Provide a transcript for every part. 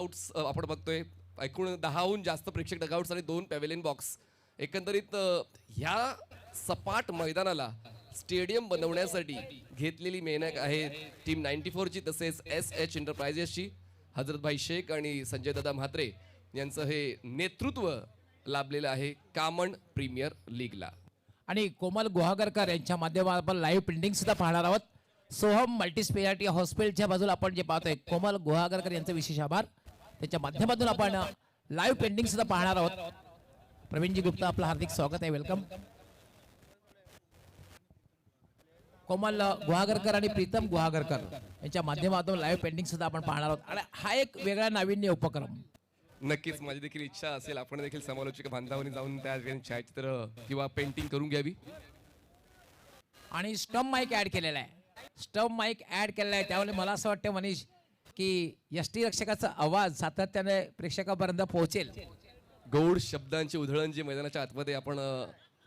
डगआउट्स आपण बघतोय. एकूण 10हून जास्त प्रेक्षक डगआउट्स आणि 2 पॅव्हेलियन बॉक्स. एकंदरीत ह्या सपाट मैदानाला स्टेडियम बनवण्यासाठी घेतलेली मेहनत आहे टीम 94ची, तसेच एस एंटरप्राइजेसची. हजरतभाई शेख आणि संजय दादा म्हात्रे यांचं हे नेतृत्व लाभलेलं आहे कामन प्रीमियर लीगला. आणि कोमल गुहागरकर यांच्या माध्यमातून आपण लाईव्ह प्रिंटिंग सुद्धा पाहणार आहोत. सोहम मल्टीस्पेशालिटी हॉस्पिटलच्या बाजूला आपण जे पाहतोय कोमल गुहागरकर यांचे विशेष आभार. त्याच्या माध्यमातून आपण लाईव्ह प्रिंटिंग सुद्धा पाहणार आहोत. प्रवीणजी गुप्ता आपलं हार्दिक स्वागत आहे, वेलकम. कोमल गुहागरकर आणि प्रीतम गुहागरकर यांच्या माध्यमातून लाईव्ह पेंटिंग सुद्धा आपण पाहणार आहोत. आणि हा एक वेगळा नाविन्य उपक्रम. नक्कीच माझी देखील इच्छा असेल आपण देखील समालोचक बांधावनी जाऊन त्या छायाचित्र किंवा पेंटिंग करून घ्यावी. आणि स्टंप माईक ऍड केलेला आहे. स्टंप माईक ऍड केलेला आहे, त्यामुळे मला असं वाटतं मनीष की यष्टी रक्षकाचा आवाज सातत्याने प्रेक्षकापर्यंत पोहोचेल. गौड शब्दांची उधळण जी मैदानाच्या आतमध्ये आपण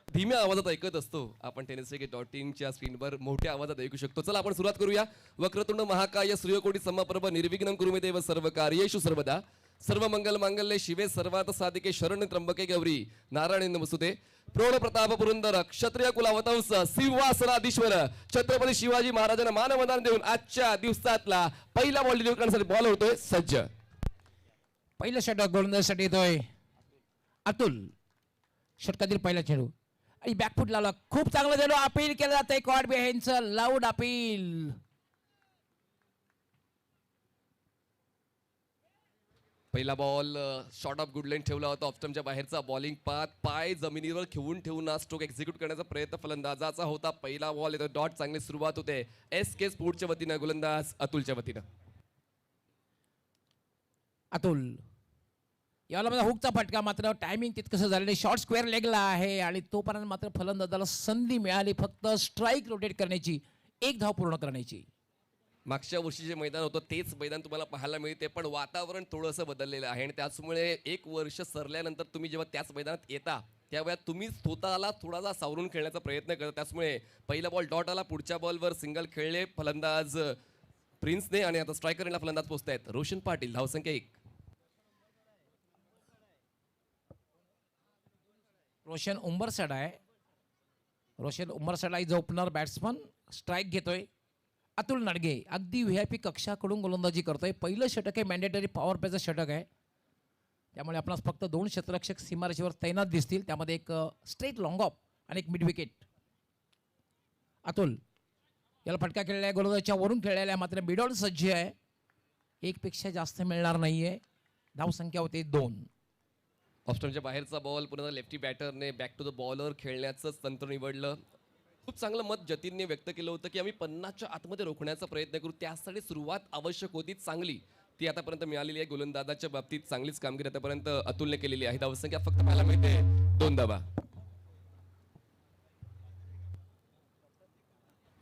धीम्या आवाजात ऐकत असतो, आपण tenniscricket.in स्क्रीनवर मोठ्या आवाजात ऐकू शकतो. चला आपण सुरुवात करूया. वक्रतुंड महाकाय सूर्यकोटी समप्रभ निर्विघ्नं कुरु मे देव सर्व कार्येषु सर्वदा सर्व मंगल मांगल्ये शिवे सर्वार्थ साधिके शरण्य त्र्यंबके गौरी नारायणी नमस्तुते. प्रौढ प्रताप पुरंदर क्षत्रिय कुलावतंस सिंहासनाधीश्वर छत्रपती शिवाजी महाराजांना मानवंदना देऊन आजच्या दिवसातला पहिला बॉल डिलिव्हर करण्यासाठी बॉल होतोय सज्ज. पहिलं षटक गोलंदाजीसाठी येतोय अतुल. षटकातील पहिला चेंडू आणि बॅकफूट लावला, खूप चांगलं चेंडू. अपील केलं जातंय कॉट बिहाइंडचं, लाऊड अपील. पहिला ball short of good line ठेवला होता. ऑफस्टमच्या बाहेरचा बॉलिंग पाथ, पाय जमिनीवर ठेवून हा स्ट्रोक एक्झिक्यूट करण्याचा प्रयत्न फलंदाजाचा होता. पहिला बॉल येतो डॉट, चांगली सुरुवात होते SK स्पोर्ट्सच्या वतीनं, गोलंदाज अतुलच्या वतीनं. अतुल याला माझा हुकचा फटका, मात्र टायमिंग तितकंसं झालं नाही. शॉर्ट स्क्वेअर लेगला आहे आणि तोपर्यंत मात्र फलंदाजाला संधी मिळाली फक्त स्ट्राईक रोटेट करण्याची, एक धाव पूर्ण करण्याची. मागच्या वर्षी जे मैदान होतं तेच मैदान तुम्हाला पाहायला मिळते, पण वातावरण थोडंसं बदललेलं आहे आणि त्याचमुळे एक वर्ष सरल्यानंतर तुम्ही जेव्हा त्याच मैदानात येता त्यावेळेस तुम्ही स्वतःला थोडासा सावरून खेळण्याचा प्रयत्न करता. त्याचमुळे पहिला बॉल डॉट आला, पुढच्या बॉलवर सिंगल खेळले फलंदाज प्रिन्सने आणि आता स्ट्रायकरला फलंदाज पोहोचतायत रोशन पाटील. धावसंख्या 1. रोशन उंबरसड आहे. Roshan Umbarsada is opener batsman. Strike घेतोय अतुल नडगे. अगदी VIP कक्षाकडून गोलंदाजी करतोय. पहिलं षटक आहे, मॅन्डेटरी पॉवर प्लेचं षटक आहे, त्यामुळे आपणास फक्त 2 क्षेत्ररक्षक सीमारेषेवर तैनात दिसतील, त्यामध्ये एक स्ट्रेट लॉंग ऑफ आणि एक मिड विकेट. अतुल याला फटका खेळलेला आहे, गोलंदाजीच्या वरून खेळलेला आहे, मात्र मिडॉन सज्ज आहे. 1 पेक्षा जास्त मिळणार नाहीये. धावसंख्या होते 2. ऑफस्टमच्या बाहेरचा बॉल पुन्हा लेफ्टी बॅटरने बॅक टू द बॉलर खेळण्याचं तंत्र निवडलं. खूप चांगलं मत जतीनने व्यक्त केलं होतं की आम्ही 50च्या आतमध्ये रोखण्याचा प्रयत्न करू, त्यासाठी सुरुवात आवश्यक होती चांगली, ती आतापर्यंत मिळालेली आहे. गोलंदाजाच्या बाबतीत चांगलीच कामगिरी आतापर्यंत अतुलने केलेली आहे. धावसंख्या फक्त पाहायला मिळते 2 धावा.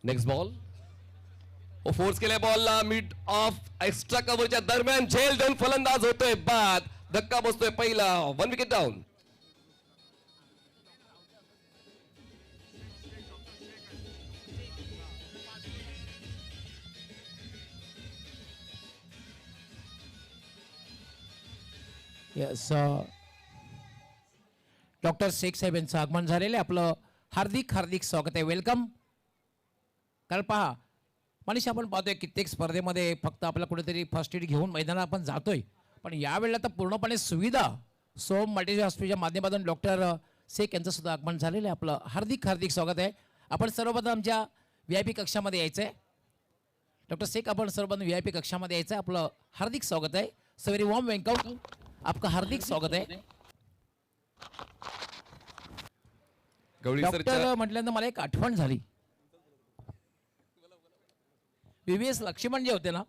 नेक्स्ट बॉल फोर्स केल्या बॉलला मिड ऑफ एक्स्ट्रा कव्हरच्या दरम्यान झेल देऊन फलंदाज होतोय बाद. धक्का बसतोय पहिला. 1 wicket down. Yes, doctor Shaikh साहेब यांचं आगमन झालेलं आहे. आपलं हार्दिक हार्दिक स्वागत आहे, वेलकम. कारण पहा मनीष, आपण पाहतोय कित्येक स्पर्धेमध्ये फक्त आपल्याला कुठेतरी फर्स्ट एड घेऊन मैदानात आपण जातोय, पण यावेळेला तर पूर्णपणे सुविधा सोम मल्टी हॉस्पिटलच्या माध्यमातून डॉक्टर शेख यांचं सुद्धा आगमन झालेलं आहे. आपलं हार्दिक हार्दिक स्वागत आहे. आपण सर्वप्रथम आमच्या VIP कक्षामध्ये यायचं आहे. डॉक्टर शेख, आपण सर्वप्रथम VIP कक्षामध्ये यायचं आहे. आपलं हार्दिक स्वागत आहे. सो व्हेरी वॉर्म वेलकम, आपका हार्दिक स्वागत आहे. डॉक्टर म्हटल्यानंतर मला एक आठवण झाली. VVS लक्ष्मण जे होते ना,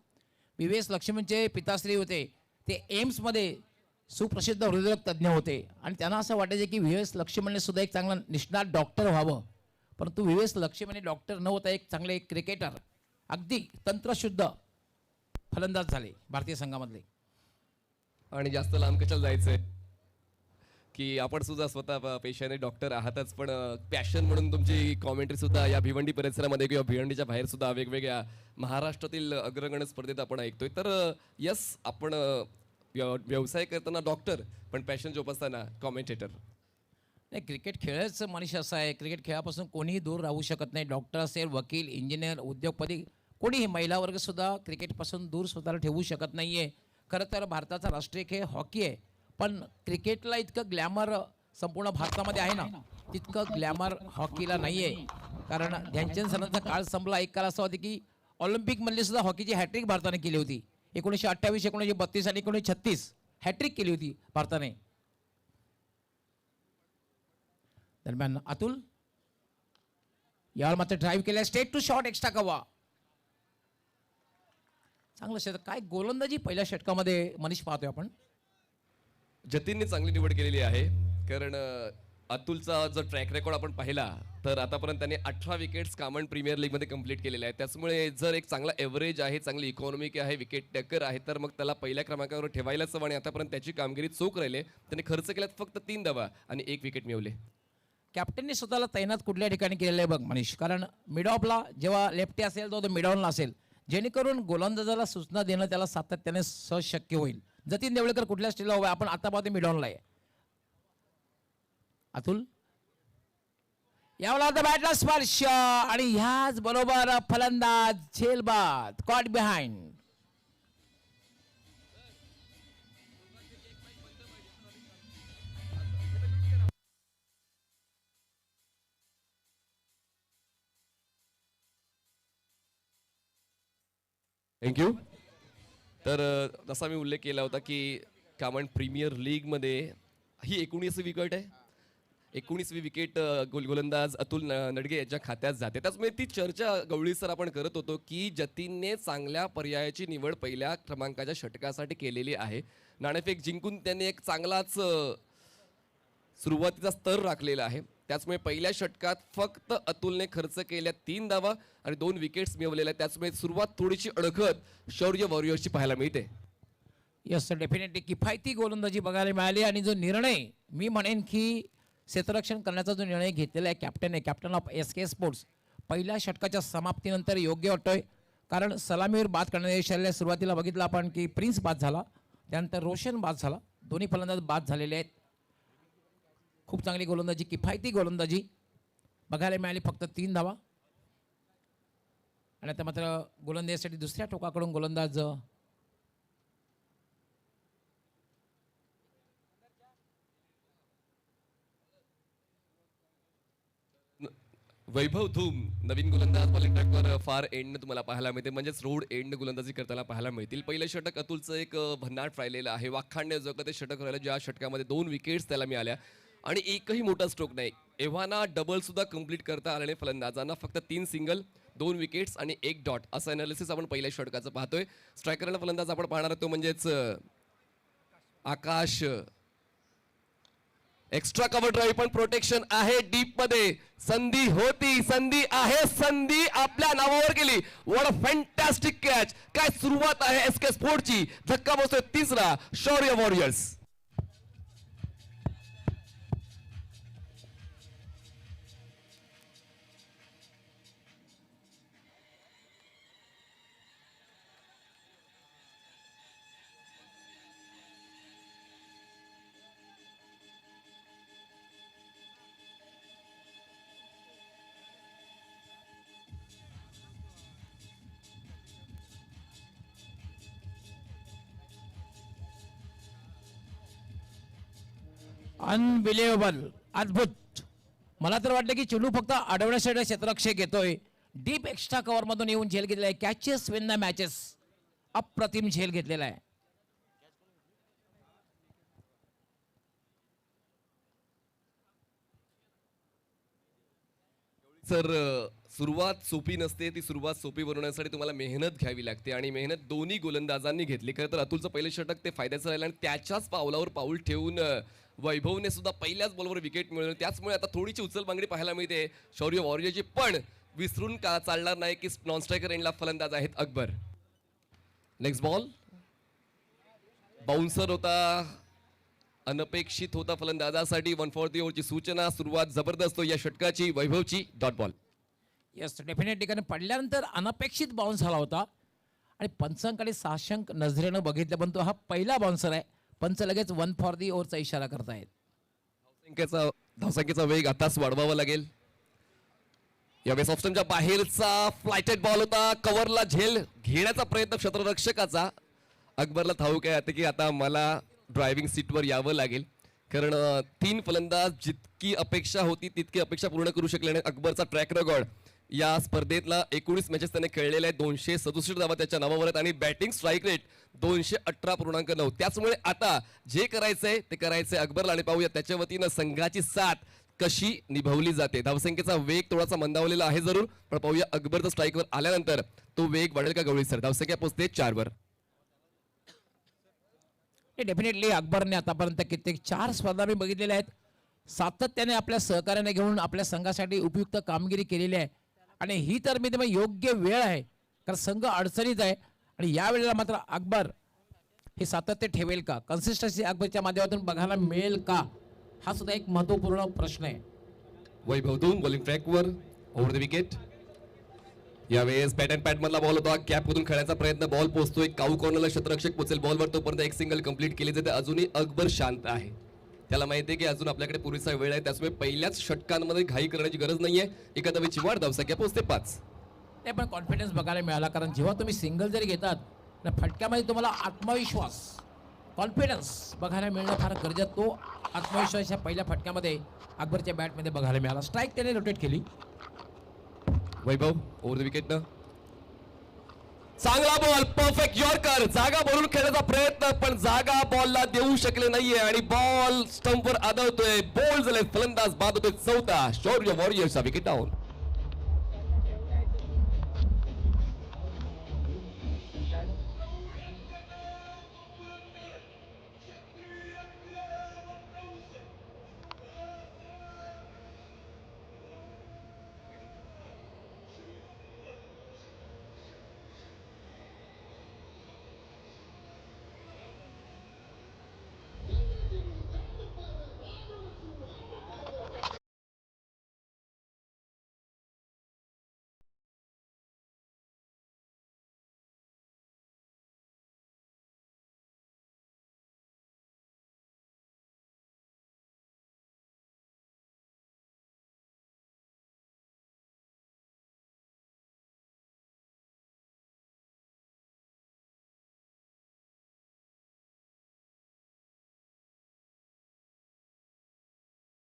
VVS लक्ष्मणचे पिताश्री होते, ते एम्समध्ये सुप्रसिद्ध हृदयरोग तज्ज्ञ होते आणि त्यांना असं वाटायचं की VVS लक्ष्मणने सुद्धा एक चांगला निष्णात डॉक्टर व्हावं, परंतु VVS लक्ष्मणने डॉक्टर न होता एक चांगले क्रिकेटर, अगदी तंत्रशुद्ध फलंदाज झाले भारतीय संघामधले. आणि जास्त लांब कशाला जायचंय की आपण सुद्धा स्वतः पेशाने डॉक्टर आहातच, पण पॅशन म्हणून तुमची कॉमेंट्री सुद्धा या भिवंडी परिसरामध्ये किंवा भिवंडीच्या बाहेर सुद्धा वेगवेगळ्या महाराष्ट्रातील अग्रगण्य स्पर्धेत आपण ऐकतोय. तर यस, आपण व्यवसाय करताना डॉक्टर पण पॅशन जोपासताना कॉमेंटेटर. नाही, क्रिकेट खेळच मनुष्य असा आहे, क्रिकेट खेळापासून कोणीही दूर राहू शकत नाही. डॉक्टर असेल, वकील, इंजिनियर, उद्योगपती, कोणीही महिला वर्गसुद्धा क्रिकेटपासून दूर स्वतःला ठेवू शकत नाही आहे. खरं तर भारताचा राष्ट्रीय खेळ हॉकी आहे, पण क्रिकेटला इतकं ग्लॅमर संपूर्ण भारतामध्ये आहे ना, तितकं ग्लॅमर हॉकीला नाही आहे. कारण ध्यानचंद सरांचा काळ संपला. एक काळ असा होता की ऑलिम्पिकमधली सुद्धा हॉकीची हॅट्रिक भारताने केली होती. 1928, 1932 आणि 1936 हॅट्रिक केली होती भारताने. दरम्यान अतुल यावर मात्र ड्राईव्ह केल्या, स्टेट टू शॉट, एक्स्ट्रा कव्वा. चांगलं षटक. काय गोलंदाजी पहिल्या षटकामध्ये मनीष पाहतोय आपण. जतीनने चांगली निवड केलेली आहे, कारण अतुलचा जर ट्रॅक रेकॉर्ड आपण पाहिला तर आतापर्यंत त्याने 18 विकेट्स कॉमन प्रीमियर लीगमध्ये कंप्लीट केलेले आहेत. त्याच्यामुळे जर एक चांगला एव्हरेज आहे, चांगली इकॉनॉमिक आहे, विकेट टेकर आहे, तर मग त्याला पहिल्या क्रमांकावर ठेवायलाच हवं. आणि आतापर्यंत त्याची कामगिरी चोख राहिली. त्याने खर्च केल्यात फक्त 3 धावा आणि 1 विकेट मिळवले. कॅप्टनने स्वतःला तैनात कुठल्या ठिकाणी केलेलं आहे बघ मनीष. कारण मिडऑफला जेव्हा लेफ्टी असेल तो मिडऑनला असेल, जेणेकरून गोलंदाजाला सूचना देणं त्याला सातत्याने सहज शक्य होईल. जतीन देवळकर कुठल्या स्टेजला उभा आहे आपण आता पाहतो, मिडऑनला आहे. अतुल यावला होता बॅटला स्पर्श आणि ह्याच बरोबर फलंदाज झेलबाद, कॉट बिहाइंड. थँक्यू. तर जसा मी उल्लेख केला होता की कॉमन प्रीमियर लीगमध्ये ही 19वी विकेट आहे. 19वी विकेट गोलंदाज अतुल नडगे याच्या खात्यात जाते. त्याचमुळे ती चर्चा गवळी सर आपण करत होतो की जतीनने चांगल्या पर्यायाची निवड पहिल्या क्रमांकाच्या षटकासाठी केलेली आहे. नाणेफेक जिंकून त्यांनी एक चांगलाच सुरुवातीचा स्तर राखलेला आहे. त्याचमुळे पहिल्या षटकात फक्त अतुलने खर्च केल्या 3 धावा आणि 2 विकेट्स मिळवलेल्या. त्याचमुळे सुरुवात थोडीशी अडखत शौर्य वॉरियर्सची पाहायला मिळते. यस, डेफिनेटली किफायती गोलंदाजी बघायला मिळाली. आणि जो निर्णय मी म्हणेन की क्षेत्ररक्षण करण्याचा जो निर्णय घेतलेला आहे कॅप्टन आहे, कॅप्टन ऑफ SK स्पोर्ट्स, पहिल्या षटकाच्या समाप्तीनंतर योग्य वाटतोय. कारण सलामीवर बाद करण्यात यश सुरुवातीला बघितलं आपण की प्रिन्स बाद झाला, त्यानंतर रोशन बाद झाला, दोन्ही फलंदाज बाद झालेले आहेत. खूप चांगली गोलंदाजी, किफायती गोलंदाजी बघायला मिळाली. फक्त 3 धावा. आणि आता मात्र गोलंदाजीसाठी दुसऱ्या टोकाकडून गोलंदाज वैभव धूम नवीन गोलंदाज बॉलिंग फार एंड तुम्हाला पाहायला मिळते, म्हणजेच रोड एंड गोलंदाजी करताना पाहायला मिळतील. पहिलं षटक अतुलचं एक भन्नाट राहिलेलं आहे. वाखाणणे जगत ते षटक राहिलं, ज्या षटकामध्ये 2 विकेट्स त्याला मिळाल्या आणि एकही मोठा स्ट्रोक नाही. एव्हाना डबल सुद्धा कंप्लीट करता आले नाही फलंदाजांना. फक्त 3 सिंगल, 2 विकेट्स आणि 1 डॉट असं अनालिसिस आपण पहिल्या षटकाचं पाहतोय. स्ट्रायकरला फलंदाज आपण पाहणार तो म्हणजेच आकाश. एक्स्ट्रा कव्हर ड्राईव्ह पण प्रोटेक्शन आहे डीप मध्ये. संधी होती, संधी आहे, संधी आपल्या नावावर गेली. What a fantastic catch. काय सुरुवात आहे SK स्पोर्टची. धक्का बसतोय 3रा शौर्य वॉरियर्स. अनबिलिव्हेबल, अद्भुत. मला तर वाटलं की चेंडू फक्त अडवण्यासाठी क्षेत्ररक्षक येतोय. डीप एक्स्ट्रा कव्हर मधून येऊन झेल घेतलेला आहे. कॅचेस विन द मॅचेस, अप्रतिम झेल घेतलेला आहे. सर सुरुवात सोपी नसते. ती सुरुवात सोपी बनवण्यासाठी तुम्हाला मेहनत घ्यावी लागते आणि मेहनत दोन्ही गोलंदाजांनी घेतली. खरं तर अतुलचं पहिलं षटक ते फायद्याचं राहिलं आणि त्याच्याच पावलावर पाऊल ठेवून वैभवने सुद्धा पहिल्याच बॉलवर विकेट मिळवली. त्याचमुळे आता थोडीशी उचलबांगडी पाहायला मिळते शौर्य वॉरियरची. पण विसरून का चालणार नाही की नॉन स्ट्रायकर एंडला फलंदाज आहेत अकबर. नेक्स्ट बॉल बाउन्सर होता, अनपेक्षित होता फलंदाजासाठी. 1 फॉर दी ओव्हरची सूचना. सुरुवात जबरदस्त या षटकाची. वैभवची डॉट बॉल. Yes, definitely. कारण पडल्यानंतर अनपेक्षित बाउन्स झाला होता आणि पंचांकडे साशंक नजरेनं बघितलं, पण तो हा पहिला बाउन्सर आहे. पंच लगेच 1 फॉर दी ओव्हरचा इशारा करतायत. धावसंख्येचा वेग आताच वाढवावा लागेल. यावेळेस ऑप्शनच्या बाहेरचा फ्लायटेड बॉल होता. कव्हरला झेल घेण्याचा प्रयत्न क्षेत्ररक्षकाचा. अकबरला ठाऊक आहे की आता मला ड्रायव्हिंग सीटवर यावं लागेल, कारण 3 फलंदाज जितकी अपेक्षा होती तितकी अपेक्षा पूर्ण करू शकले नाही. अकबरचा ट्रॅक रेकॉर्ड या स्पर्धेतला 19 मॅचेस त्याने खेळलेले आहेत. 267 धावा त्याच्या नावावर आहेत आणि बॅटिंग स्ट्राईक रेट 218.9. त्याचमुळे आता जे करायचंय ते करायचंय अकबरला. आणि पाहूया त्याच्या वतीनं संघाची साथ कशी निभावली जाते. धावसंख्येचा वेग थोडासा मंदावलेला आहे जरूर, पण पाहूया अकबरचा स्ट्राईकवर आल्यानंतर तो वेग वाढेल का गवळी सर. धावसंख्या पोहोचते 4 वर. डेफिनेटली अकबरने आतापर्यंत कित्येक 4 स्पर्धा मी बघितलेल्या आहेत. सातत्याने आपल्या सहकार्याने घेऊन आपल्या संघासाठी उपयुक्त कामगिरी केलेली आहे. आणि ही तर मी तुम्ही योग्य वेळ आहे, कारण संघ अडचणीत आहे. आणि या वेळेला मात्र अकबर हे सातत्य ठेवेल का, कन्सिस्टन्सी अकबरच्या माध्यमातून बघायला मिळेल का, हा सुद्धा एक महत्वपूर्ण प्रश्न आहे. वैभव धूम बॉलिंग ट्रॅकवर ओव्हर द विकेट. यावेळेस पॅट अँड पॅट मधला बॉल होता. कॅप मधून खेळण्याचा प्रयत्न, बॉल पोहोचतोय काऊ कॉर्नरला. क्षेत्ररक्षक पोहोचेल बॉलवर, तोपर्यंत एक सिंगल कंप्लीट केली जाते. अजूनही अकबर शांत आहे. त्याला माहिती आहे की अजून आपल्याकडे पुरेसा वेळ आहे, त्यामुळे पहिल्याच षटकांमध्ये घाई करण्याची गरज नाहीये. एका धावेची वाढ, धावसंख्या पोहोचते 5. ते पण कॉन्फिडन्स बघायला मिळाला, कारण जेव्हा तुम्ही सिंगल जरी घेतात ना, फटक्यामध्ये तुम्हाला आत्मविश्वास, कॉन्फिडन्स बघायला मिळणं फार गरजेचं. तो आत्मविश्वास या पहिल्या फटक्यामध्ये अकबरच्या बॅटमध्ये बघायला मिळाला. स्ट्राईक त्याने रोटेट केली. वैभव ओव्हर द विकेट. चांगला बॉल, परफेक्ट यॉर्कर. जागा भरून खेळण्याचा प्रयत्न, पण जागा बॉलला देऊ शकले नाहीये आणि बॉल स्टंपवर आदळतोय. बोल्ड झाले फलंदाज, बाद होतोय 4था. शौर्य वॉरियर्सचा विकेट डाऊन.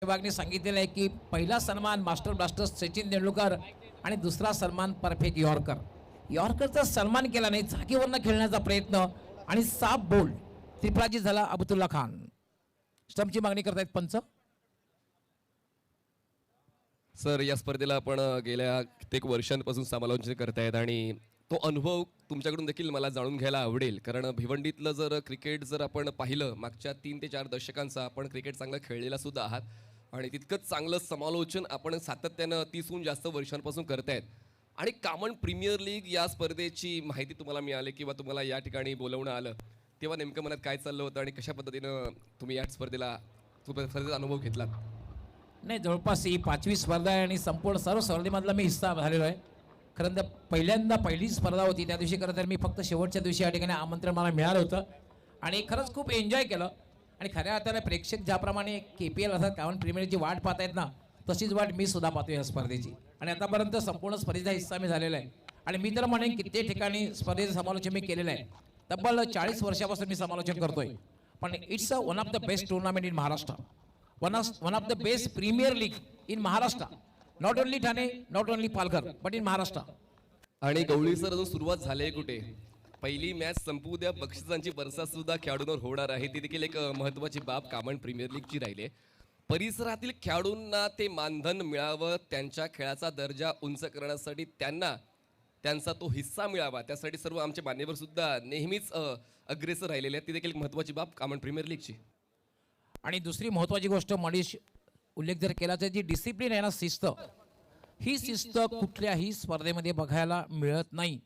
विभागने सांगितलेलं आहे की पहिला सन्मान मास्टर ब्लास्टर सचिन तेंडुलकर आणि दुसरा सन्मान परफेक्ट यॉर्कर. यॉर्करचा सन्मान केला नाही, जागेवरनं खेळण्याचा प्रयत्न आणि साफ बोल्ड त्रिफळाची झाला अब्दुल्ला खान. स्टंपची मागणी करतायत पंच. सर, या स्पर्धेला आपण गेल्या कित्येक वर्षांपासून समालोचन करतायत आणि तो अनुभव तुमच्याकडून देखील मला जाणून घ्यायला आवडेल, कारण भिवंडीतलं जर क्रिकेट जर आपण पाहिलं मागच्या 3 ते 4 दशकांचा, आपण क्रिकेट चांगलं खेळलेला सुद्धा आहात आणि तितकंच चांगलं समालोचन आपण सातत्यानं 30हून जास्त वर्षांपासून करतायत. आणि कॉमन प्रीमियर लीग या स्पर्धेची माहिती तुम्हाला मिळाली किंवा तुम्हाला या ठिकाणी बोलवणं आलं, तेव्हा नेमकं मनात काय चाललं होतं आणि कशा पद्धतीनं तुम्ही या स्पर्धेचा अनुभव घेतलात? नाही, जवळपास ही 5वी स्पर्धा आहे आणि संपूर्ण सर्व स्पर्धेमधला मी हिस्सा झालेलो आहे. खरं तर पहिल्यांदा पहिली स्पर्धा होती, त्या दिवशी खरं तर मी फक्त शेवटच्या दिवशी या ठिकाणी आमंत्रण मला मिळालं होतं आणि खरंच खूप एन्जॉय केलं. आणि खऱ्या अर्थाने प्रेक्षक ज्याप्रमाणे KPL अर्थात कॉमन प्रीमियरची वाट पाहत आहेत ना, तशीच वाट मी सुद्धा पाहतो या स्पर्धेची. आणि आतापर्यंत संपूर्ण स्पर्धेचा हिस्सा मी झालेला आहे. आणि मी तर म्हणेन कित्येक ठिकाणी स्पर्धेचं समालोचन मी केलेलं आहे. तब्बल 40 वर्षापासून मी समालोचन करतोय. पण it's one of the best tournament in Maharashtra, one of the best premier league in Maharashtra. Not only Thane, not only Palghar, but in Maharashtra. आणि गवळी सर, अजून सुरुवात झाली आहे कुठे? पहिली मॅच संपू द्या, बक्षिसांची बरसात सुद्धा खेळाडूंवर होणार आहे. ती देखील एक महत्त्वाची बाब कॉमन प्रीमियर लीगची राहिली आहे. परिसरातील खेळाडूंना ते मानधन मिळावं, त्यांच्या खेळाचा दर्जा उंच करण्यासाठी त्यांना त्यांचा तो हिस्सा मिळावा, त्यासाठी सर्व आमचे मान्यवर सुद्धा नेहमीच अग्रेसर राहिलेले आहेत. ती देखील एक महत्त्वाची बाब कॉमन प्रीमियर लीगची. आणि दुसरी महत्त्वाची गोष्ट मनीष उल्लेख जर केला तर जी डिसिप्लिन आहे ना, शिस्त, ही शिस्त कुठल्याही स्पर्धेमध्ये बघायला मिळत नाही.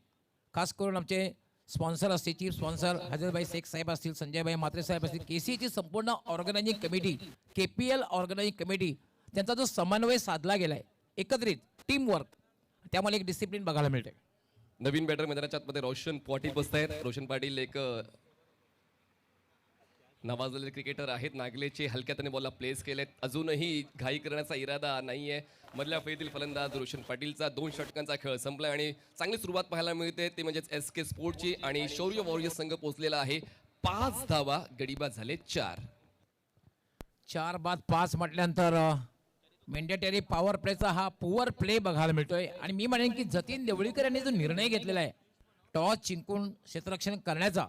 खास करून आमचे स्पॉन्सर असतील, चीफ स्पॉन्सर हजरतभाई शेख साहेब असतील, संजयभाई म्हात्रे साहेब असतील, KCAची संपूर्ण organising committee, KPL organising committee, त्यांचा जो समन्वय साधला गेलाय, एकत्रित टीम वर्क, त्यामुळे एक डिसिप्लिन बघायला मिळते. नवीन बॅटर मैदानाच्या आतमध्ये रोशन पाटील बसत आहेत. रोशन पाटील एक नावाजलेले क्रिकेटर आहेत. नागलेचे हलक्यात बॉलला प्लेस केलेत. अजूनही घाई करण्याचा इरादा नाहीये मधल्या फळीतील फलंदाज रोशन पाटीलचा. 2 षटकांचा खेळ संपलाय आणि चांगली सुरुवात पाहायला मिळते ते म्हणजेच SK स्पोर्टची. आणि शौर्य वॉरियर्स संघ पोहोचलेला आहे 5 धावा, गडीबाद झाले 4. 4 बाद 5 म्हटल्यानंतर मेंडेटरी पॉवर प्लेचा हा पुअर प्ले बघायला मिळतोय. आणि मी म्हणेन की जतीन देवळीकर यांनी जो निर्णय घेतलेला आहे टॉस जिंकून क्षेत्ररक्षण करण्याचा,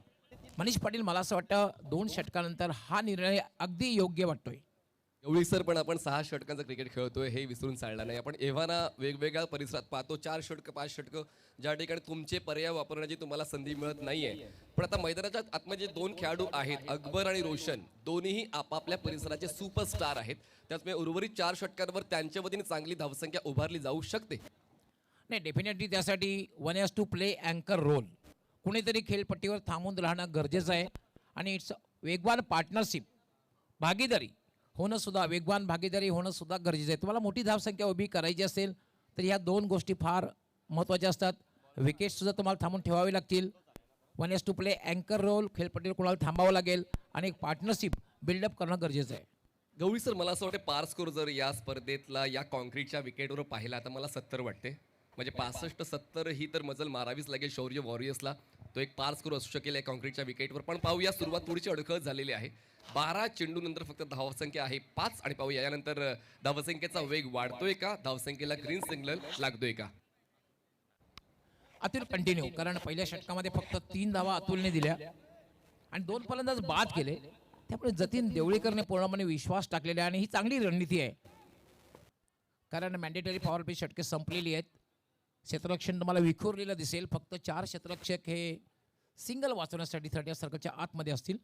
मनीष पाटील मला असं वाटतं 2 षटकानंतर हा निर्णय अगदी योग्य वाटतोय. एवढी सर पण आपण 6 षटकांचं क्रिकेट खेळतोय हे विसरून चालणार नाही. आपण एव्हाना वेगवेगळ्या परिसरात पाहतो 4 षटकं 5 षटकं ज्या ठिकाणी तुमचे पर्याय वापरण्याची तुम्हाला संधी मिळत नाहीये. पण आता मैदानाच्या आतमध्ये जे 2 खेळाडू आहेत अकबर आणि रोशन, दोन्हीही आपापल्या परिसराचे सुपरस्टार आहेत. त्याचमुळे उर्वरित 4 षटकांवर त्यांच्या वतीने चांगली धावसंख्या उभारली जाऊ शकते. नाही, डेफिनेटली त्यासाठी 1 हॅज टू प्ले अँकर रोल. कुणीतरी खेळपट्टीवर थांबून राहणं गरजेचं आहे. आणि इट्स वेगवान पार्टनरशिप, भागीदारी वेगवान भागीदारी होणं सुद्धा गरजेचं आहे. तुम्हाला मोठी धावसंख्या उभी करायची असेल तर ह्या 2 गोष्टी फार महत्त्वाच्या असतात. विकेटसुद्धा तुम्हाला थांबून ठेवावे लागतील. 1 हॅज टू प्ले अँकर रोल, खेळपट्टीवर कोणाला थांबावं लागेल आणि एक पार्टनरशिप बिल्डअप करणं गरजेचं आहे. गवळी सर, मला असं वाटतं पार स्कोर जर या स्पर्धेतला या कॉन्क्रीटच्या विकेटवर पाहिला तर मला 70 वाटते. म्हणजे 65-70 ही तर मजल मारावीच लागेल शौर्य वॉरियर्सला. तो एक पार स्कोर असू शकेल या कॉन्क्रीटच्या विकेटवर. पण पाहूया, सुरुवात थोडीशी अडखळत झालेली आहे. 12 चेंडूनंतर फक्त धावसंख्या आहे 5. आणि पाहूया यानंतर धावसंख्येचा वेग वाढतोय का, धावसंख्येला ग्रीन सिग्नल लागतोय का. अतुल कंटिन्यू, कारण पहिल्या षटकामध्ये फक्त 3 धावा अतुलने दिल्या आणि 2 फलंदाज बाद केले. त्यामुळे जतीन देवळीकरने पूर्णपणे विश्वास टाकलेला आहे आणि ही चांगली रणनीती आहे. कारण मॅन्डेटरी पॉवर प्ले षटके संपलेली आहेत. क्षेत्ररक्षण तुम्हाला विखुरलेलं दिसेल. फक्त 4 क्षेत्ररक्षक हे सिंगल वाचवण्यासाठी 30 सर्कलच्या आतमध्ये असतील.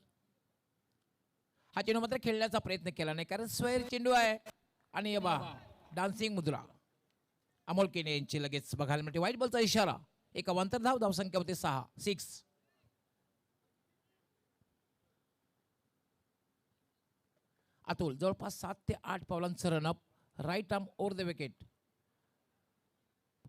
हा चेंडू मात्र खेळण्याचा प्रयत्न केला नाही कारण स्वैर चेंडू आहे. आणि डान्सिंग मुद्रा अमोल केने यांची लगेच बघायला मिळते. व्हाईट बॉलचा इशारा. एक अवांतर धावसंख्या होते 6. अतुल जवळपास 7 ते 8 पावलांचं runup, right arm over the wicket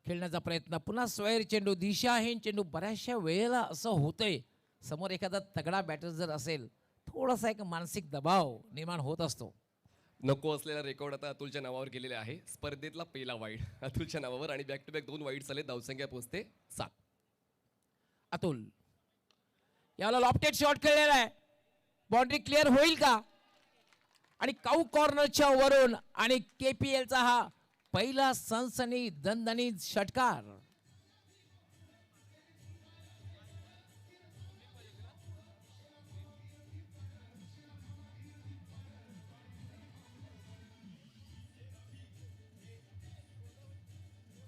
खेळण्याचा प्रयत्न. पुन्हा स्वैर चेंडू, दिशाहीन चेंडू. बऱ्याचशा वेळेला असं होतंय समोर एखादा तगडा बॅटर जर असेल थोडासा एक मानसिक दबाव निर्माण होत असतो. नको असलेला रेकॉर्ड आता अतुलच्या नावावर गेलेला आहे. स्पर्धेतला पहिला वाईड अतुलच्या नावावर आणि बॅक टू बॅक 2 वाईड झाले. धावसंख्या पोहोचते 7. अतुल याला लॉफ्टेड शॉट खेळलेला आहे. बाउंड्री क्लिअर होईल का. आणि काऊ कॉर्नरच्या वरून आणि KPLचा हा पहिला सनसनी दणदणीत षटकार.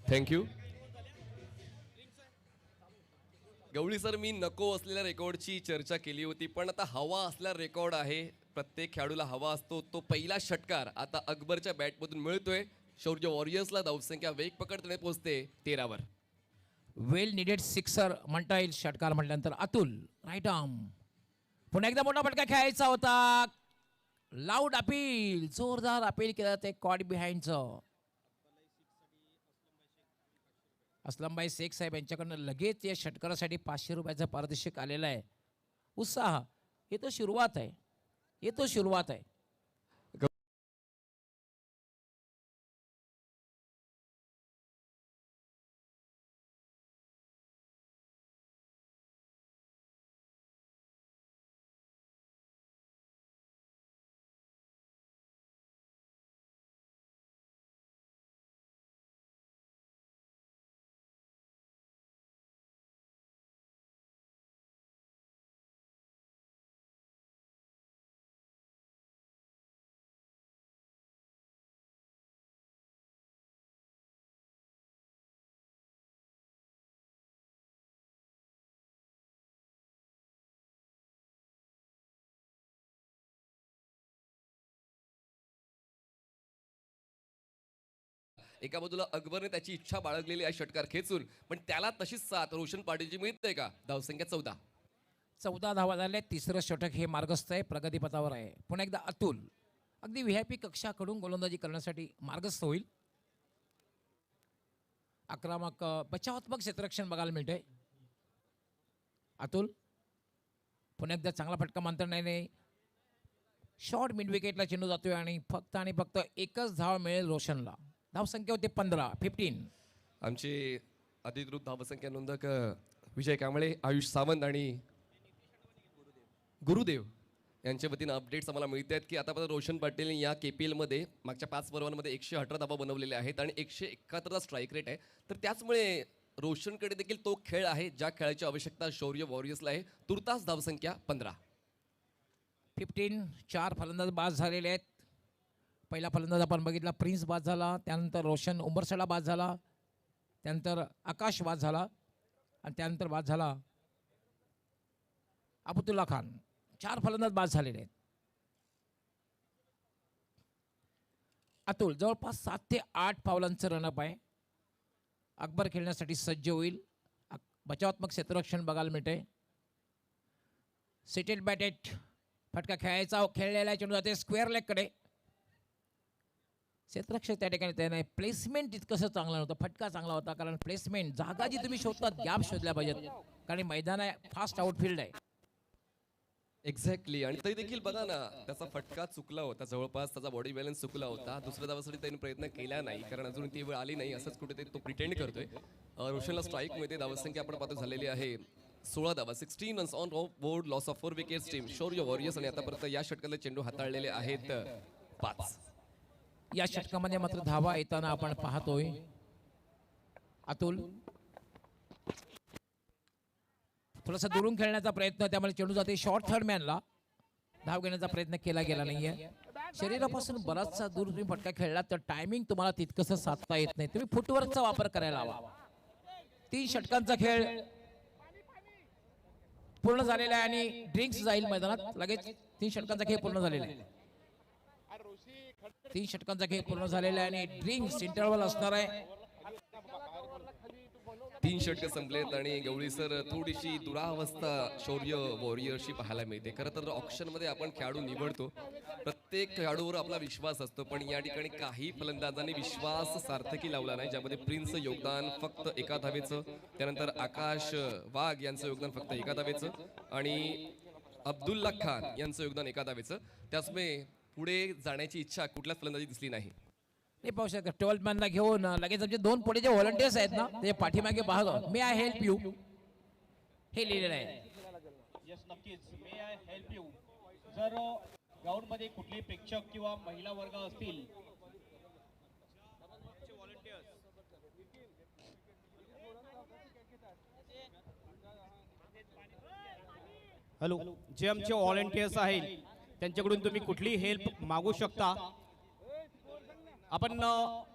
थँक्यू. गवळी सर, मी नको असलेल्या रेकॉर्डची चर्चा केली होती. पण आता हवा असलेला रेकॉर्ड आहे. प्रत्येक खेळाडूला हवा असतो. तो पहिला षटकार आता अकबरच्या बॅटमधून मिळतोय. शौर्य वॉरियर्सला धावसंख्या वेग पकडताना पोहोचते 13वर. वेल निडेड सिक्सर म्हणता येईल षटकार म्हटल्यानंतर. Atul right arm. पुन्हा एकदा मोठा फटका खेळायचा होता. लाऊड अपील, जोरदार अपील केलं ते कॉट बिहाइंडचं. असलमभाई शेख साहेब यांच्याकडनं लगेच या षटकारासाठी 500 रुपयाचा पारितोषिक आलेला आहे. उत्साह, हे तो सुरुवात आहे. एका बाजूला अकबरने त्याची इच्छा बाळगलेली आहे षटकार खेचून. पण त्याला तशीच साथ रोशन पाटीलची मिळते का. धावसंख्या 14 धावा झाल्या. तिसरं षटक हे मार्गस्थ आहे, प्रगतीपथावर आहे. पुन्हा एकदा अतुल अगदी VIP कक्षाकडून गोलंदाजी करण्यासाठी मार्गस्थ होईल. आक्रमक बचावात्मक क्षेत्ररक्षण बघायला मिळते. अतुल पुन्हा एकदा चांगला फटका मंत्रणाने शॉर्ट मिड विकेटला चेंडू जातोय आणि फक्त एकच धाव मिळेल रोशनला. धावसंख्या होते 15. आमचे अधिकृत धावसंख्या नोंदक विजय कांबळे, आयुष सावंत आणि गुरुदेव यांच्या वतीनं अपडेट्स आम्हाला मिळत आहेत की आतापर्यंत रोशन पाटील या KPL मध्ये मागच्या 5 पर्वांमध्ये 118 धावा बनवलेल्या आहेत आणि 171चा स्ट्राईक रेट आहे. तर त्याचमुळे रोशनकडे देखील तो खेळ आहे ज्या खेळाची आवश्यकता शौर्य वॉरियर्सला आहे. तुर्तास धावसंख्या 15. 4 फलंदाज बाद झालेले आहेत. पहिला फलंदाज आपण बघितला प्रिन्स बाद झाला, त्यानंतर रोशन उंबरसडा बाद झाला, त्यानंतर आकाश बाद झाला आणि त्यानंतर बाद झाला अबुतुल्ला खान. 4 फलंदाज बाद झालेले आहेत. अतुल जवळपास 7 ते 8 पावलांचं रनअप आहे. अकबर खेळण्यासाठी सज्ज होईल. बचावात्मक क्षेत्ररक्षण बघायला मिळते. सेटेड बॅटेड फटका खेळलेला चेंडू जाते स्क्वेअर लेगकडे. क्षेत्ररक्षक त्या ठिकाणी त्याने प्लेसमेंट इतकंसं चांगलं नव्हतं. फटका चांगला होता कारण प्लेसमेंट जागा जी तुम्ही शोधतात गॅप शोधल्या पाहिजेत कारण मैदान आहे फास्ट आउटफील्ड आहे. एक्झॅक्टली. आणि तरी देखील बघा ना त्याचा फटका चुकला होता, जवळपास त्याचा बॉडी बॅलन्स चुकला होता. दुसऱ्या धावासाठी त्याने प्रयत्न केला नाही कारण अजून ती वेळ आली नाही असंच कुठेतरी तो प्रिटेंड करतोय. रोशनला स्ट्राईक मिळते. धावसंख्या आपण पाहतो झालेली आहे 16 धावा. 16 runs on board, loss of 4 wickets team शौर्य वॉरियर्स. आणि आतापर्यंत या षटकातले चेंडू हाताळलेले आहेत 5. या षटकामध्ये मात्र धावा येताना आपण पाहतोय. अतुल थोडासा दुरून खेळण्याचा प्रयत्न, त्यामुळे चेंडू जाते शॉर्ट थर्ड मॅनला. धाव घेण्याचा प्रयत्न केला गेला नाहीये. शरीरापासून बराचसा दूर तुम्ही फटका खेळला तर टायमिंग तुम्हाला तितकंसं साधता येत नाही. तुम्ही फुटवर्कचा वापर करायला हवा. 3 षटकांचा खेळ पूर्ण झालेला आहे आणि ड्रिंक्स जाईल मैदानात लगेच. 3 षटकांचा खेळ पूर्ण झालेला आहे. 3 षटकांचा खेळ पूर्ण झालेला आहे आणि ड्रिंक्स इंटरव्हल असणार आहे. 3 षटकं संपलेत आणि गवळी सर थोडीशी दुरावस्था शौर्य वॉरियरशी पाहायला मिळते. खरं तर ऑप्शनमध्ये आपण खेळाडू निवडतो, प्रत्येक खेळाडूवर आपला विश्वास असतो, पण या ठिकाणी काही फलंदाजांनी विश्वास सार्थकी लावला नाही, ज्यामध्ये प्रिन्सचं योगदान फक्त 1 धावेचं, त्यानंतर आकाश वाघ यांचं योगदान फक्त 1 धावेचं आणि अब्दुल्ला खान यांचं योगदान 1 धावेचं. त्याचमुळे पुढे जाण्याची इच्छा कुठल्याच फलंदाजी दिसली नाही. नाही पाहू शकता 12 मॅनला घेऊन लगेच आमचे 2 पुढे जे व्हॉलंटियर्स आहेत ना ते पाठीमागे पाहतो. मे आय हेल्प यू हे लिहिलेलं आहे. यस नक्कीच, मे आय हेल्प यू. जर ग्राउंड मध्ये कुठले प्रेक्षक किंवा महिला वर्ग असतील हॅलो, जे आमचे व्हॉलंटियर्स आहेत त्यांच्याकडून तुम्ही कुठली हेल्प मागू शकता. आपण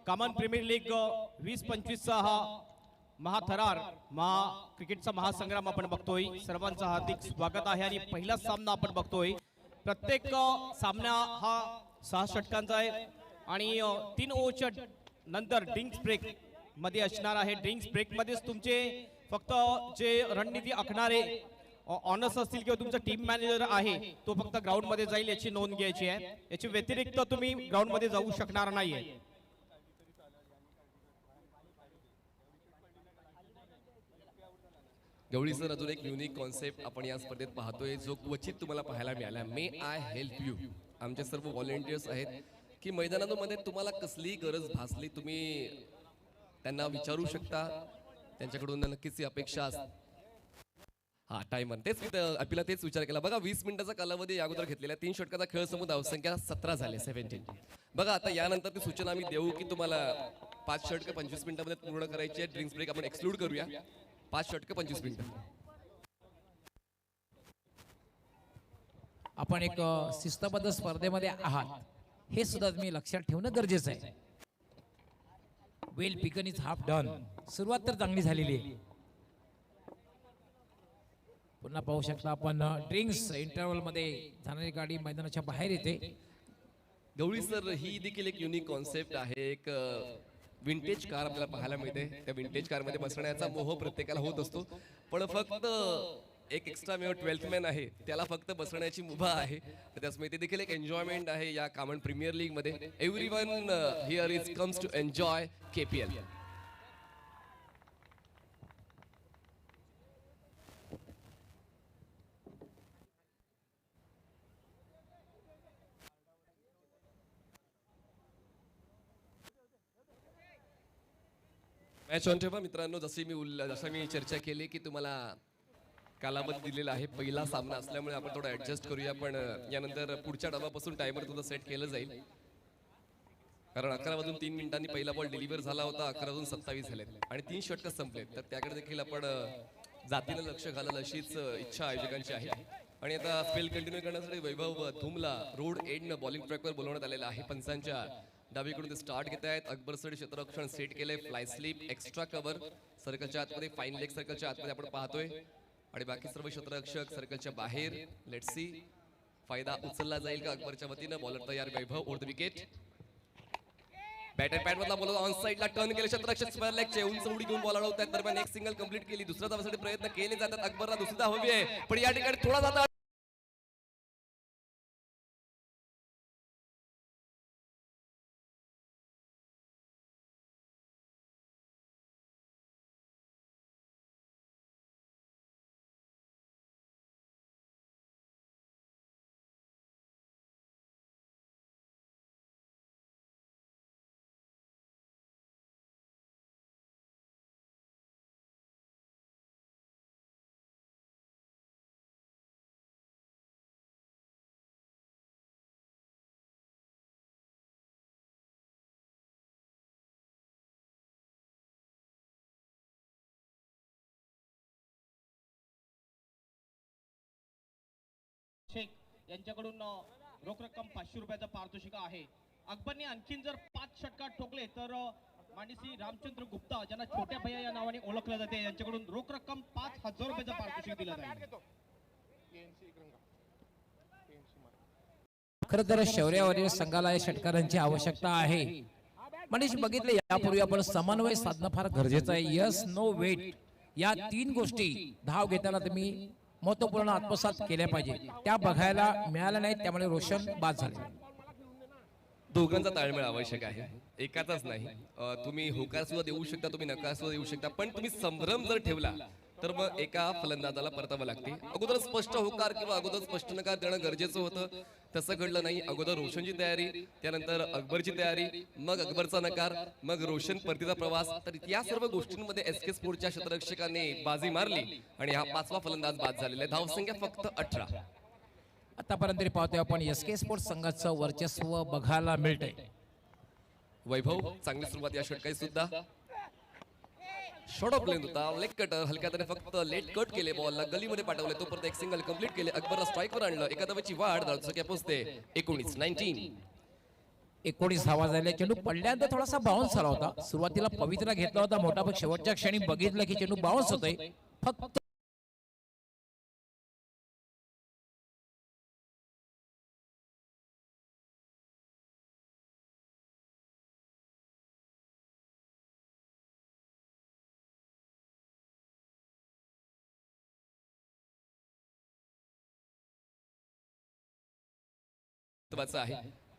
कॉमन प्रीमियर लीग 20-25चा हा महाथरार क्रिकेटचा महासंग्राम आपण बघतोय. सर्वांचं हार्दिक स्वागत आहे आणि पहिला सामना आपण बघतोय. प्रत्येक सामना हा 6 षटकांचा आहे आणि 3 ओव्हरच्या नंतर ड्रिंक्स ब्रेक मध्ये असणार आहे. ड्रिंक्स ब्रेक मध्येच तुमचे फक्त जे रणनीती आखणारे ऑनर्स असतील किंवा तुमचा टीम मॅनेजर आहे तो फक्त ग्राउंड मध्ये जाईल याची नोंद घ्यायची आहे. याच्या व्यतिरिक्त तुम्ही ग्राउंड मध्ये जाऊ शकणार नाहीये. गवळी सर अजून एक युनिक कॉन्सेप्ट आपण या स्पर्धेत पाहतोय जो क्वचित तुम्हाला पाहायला मिळाला. मे आय हेल्प यू. आमचे सर्व व्हॉलेंटियर्स आहेत की मैदानामध्ये तुम्हाला कसली गरज भासली तुम्ही त्यांना विचारू शकता. त्यांच्याकडून नक्कीच ही अपेक्षा असते. हा टायमर तेच आपल्याला तेच विचार केला. बघा 20 मिनिटाचा कालावधी अगोदर घेतलेला 3 षटकाचा खेळ समूह धावसंख्या 17 झाले 17. बघा आता यानंतर ती सूचना आम्ही देऊ की तुम्हाला 5 षटकं 25 मिनिटांमध्ये पूर्ण करायची आहे. ड्रिंक्स ब्रेक आपण एक्सक्लूड करूया. 5 षटकं 25 मिनिटं. आपण एक शिस्तबद्ध स्पर्धेमध्ये आहात हे सुद्धा तुम्ही लक्षात ठेवणं गरजेचं आहे. वेल पिकन इज हाफ डन. सुरुवात तर चांगली झालेली आहे. पुन्हा पाहू शकता आपण ड्रिंक्स इंटरव्हल मध्ये जाणारी गाडी मैदानाच्या बाहेर येते. गवळी सर ही देखील एक युनिक कॉन्सेप्ट आहे. एक विंटेज कार आपल्याला पाहायला मिळते. त्या विंटेज कारमध्ये बसण्याचा मोह प्रत्येकाला होत असतो, पण फक्त एक एक्स्ट्रा मेव 12th मॅन आहे त्याला फक्त बसण्याची मुभा आहे. त्यामुळे ते देखील एक एन्जॉयमेंट आहे या कॉमन प्रीमियर लीग मध्ये. Everyone here is comes to enjoy KPL. Match on ठेवा मित्रांनो. जसं मी चर्चा केली की तुम्हाला कालावधी दिलेला आहे, पहिला सामना असल्यामुळे आपण थोडं ऍडजस्ट करूया, पण यानंतर पुढच्या डावापासून टायमर तुझं सेट केलं जाईल, कारण 11 वाजून 3 मिनिटांनी पहिला बॉल डिलिव्हर झाला होता. 11 वाजून 27 झालेत आणि 3 षटकं संपलेत, तर त्याकडे देखील आपण जातीनं लक्ष घालाल अशीच इच्छा आयोजकांची आहे. आणि आता स्पेल कंटिन्यू करण्यासाठी वैभव धुमला रोड एंड बॉलिंग ट्रॅकवर बोलवण्यात आलेला आहे. पंचांच्या डावीकडून ते स्टार्ट घेत आहेत. अकबर सड क्षेत्ररक्षण सेट केलंय, फ्लाय स्लिप, एक्स्ट्रा कव्हर, सर्कलच्या आतमध्ये, फाईन लेग सर्कलच्या आतमध्ये आपण पाहतोय आणि बाकी सर्व क्षेत्ररक्षक सर्कलच्या बाहेर. लेट्स सी फायदा उचलला जाईल का अकबरच्या वतीनं. बॉलर तयार, Vaibhav over the wicket. Batter pad मधला बॉलर ऑन साइडला टर्न केले, क्षेत्ररक्षक स्क्वेअर लेगचे उंच उडी घेऊन बॉल अडवतात. दरम्यान एक सिंगल कंप्लीट केली, दुसऱ्या धावासाठी प्रयत्न केले जातात. अकबरला दुसरी धाव हवी आहे, पण या ठिकाणी थोडा जाता शेख यांच्याकडून रोख रक्कम 500 रुपयाचं पारितोषिक आहे. अकबरने आणखीन जर 5 षटकार ठोकले तर मानसी रामचंद्र गुप्ता, ज्यांना छोट्या भैया या नावाने ओळखले जाते, यांच्याकडून रोख रक्कम 5000 रुपयाचं पारितोषिक दिलं जाईल. खरं तर शौर्यावरील संघाला या षटकारांची आवश्यकता आहे. मनीष बघितले, यापूर्वी आपण समन्वय साधणं फार गरजेचं आहे. यस, नो, वेट या 3 गोष्टी धाव घेताना तुम्ही महत्वपूर्ण आत्मसात केल्या पाहिजे. त्या बघायला मिळाल्या नाहीत, त्यामुळे रोशन बाद झाले. दोघांचा ताळमेळ आवश्यक आहे, एकाचाच नाही. तुम्ही होकार सुद्धा देऊ शकता, तुम्ही नकार सुद्धा देऊ शकता, पण तुम्ही संभ्रम जर ठेवला तर मग एका फलंदाजाला परतावं लागते. अगोदर स्पष्ट होकार किंवा अगोदर स्पष्ट नकार देणं गरजेचं होतं, तसं घडलं नाही. अगोदर रोशनची तयारी, त्यानंतर अकबरची तयारी, मग अकबरचा नकार, मग रोशन परतीचा प्रवास. तर या सर्व गोष्टींमध्ये एसके स्पोर्टच्या क्षेत्ररक्षकाने बाजी मारली आणि हा 5वा फलंदाज बाद झालेला आहे. धावसंख्या फक्त 18. आतापर्यंत तरी पाहतोय आपण एसके स्पोर्ट्स संघाचं वर्चस्व बघायला मिळतंय. वैभव चांगली सुरुवात या षटकाची सुद्धा. शॉर्ट ऑफ लेंथ होता, लेग कटर हलक्या त्याने फक्त लेट कट केले, बॉलला गलीमध्ये पाठवले, तो परत एक सिंगल कंप्लीट केले. अकबरला स्ट्राईकवर आणलं, एका धावेची वाढ, धावसंख्या पोहोचते 19 धावा झाल्या. चेंडू पडल्यानंतर थोडासा बाउन्स झाला होता. सुरुवातीला पवित्रा घेतला होता मोठा, पण शेवटच्या क्षणी बघितलं की चेंडू बाउन्स होतोय. फक्त आहे.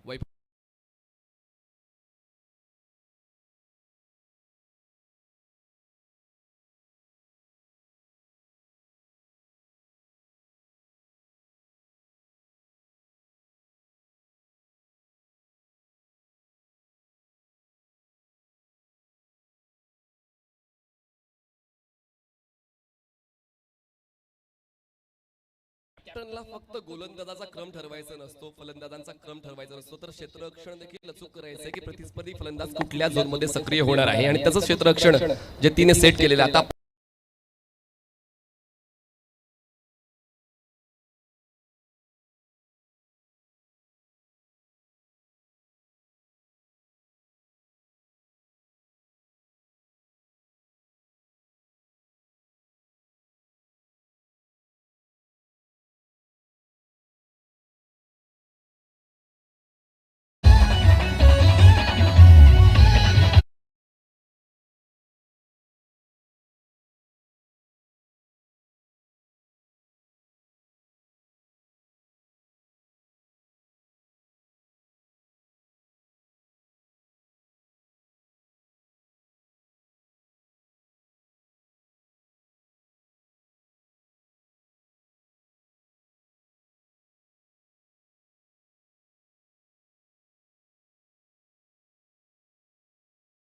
वैभव कॅप्टनला फक्त गोलंदाजाचा क्रम ठरवायचा नसतो, फलंदाजांचा क्रम ठरवायचा नसतो, तर क्षेत्ररक्षण देखील अचूक करायचं आहे की प्रतिस्पर्धी फलंदाज कुठल्या झोनमध्ये सक्रिय होणार आहे आणि त्याचं क्षेत्ररक्षण जे तिने सेट केलेलं आता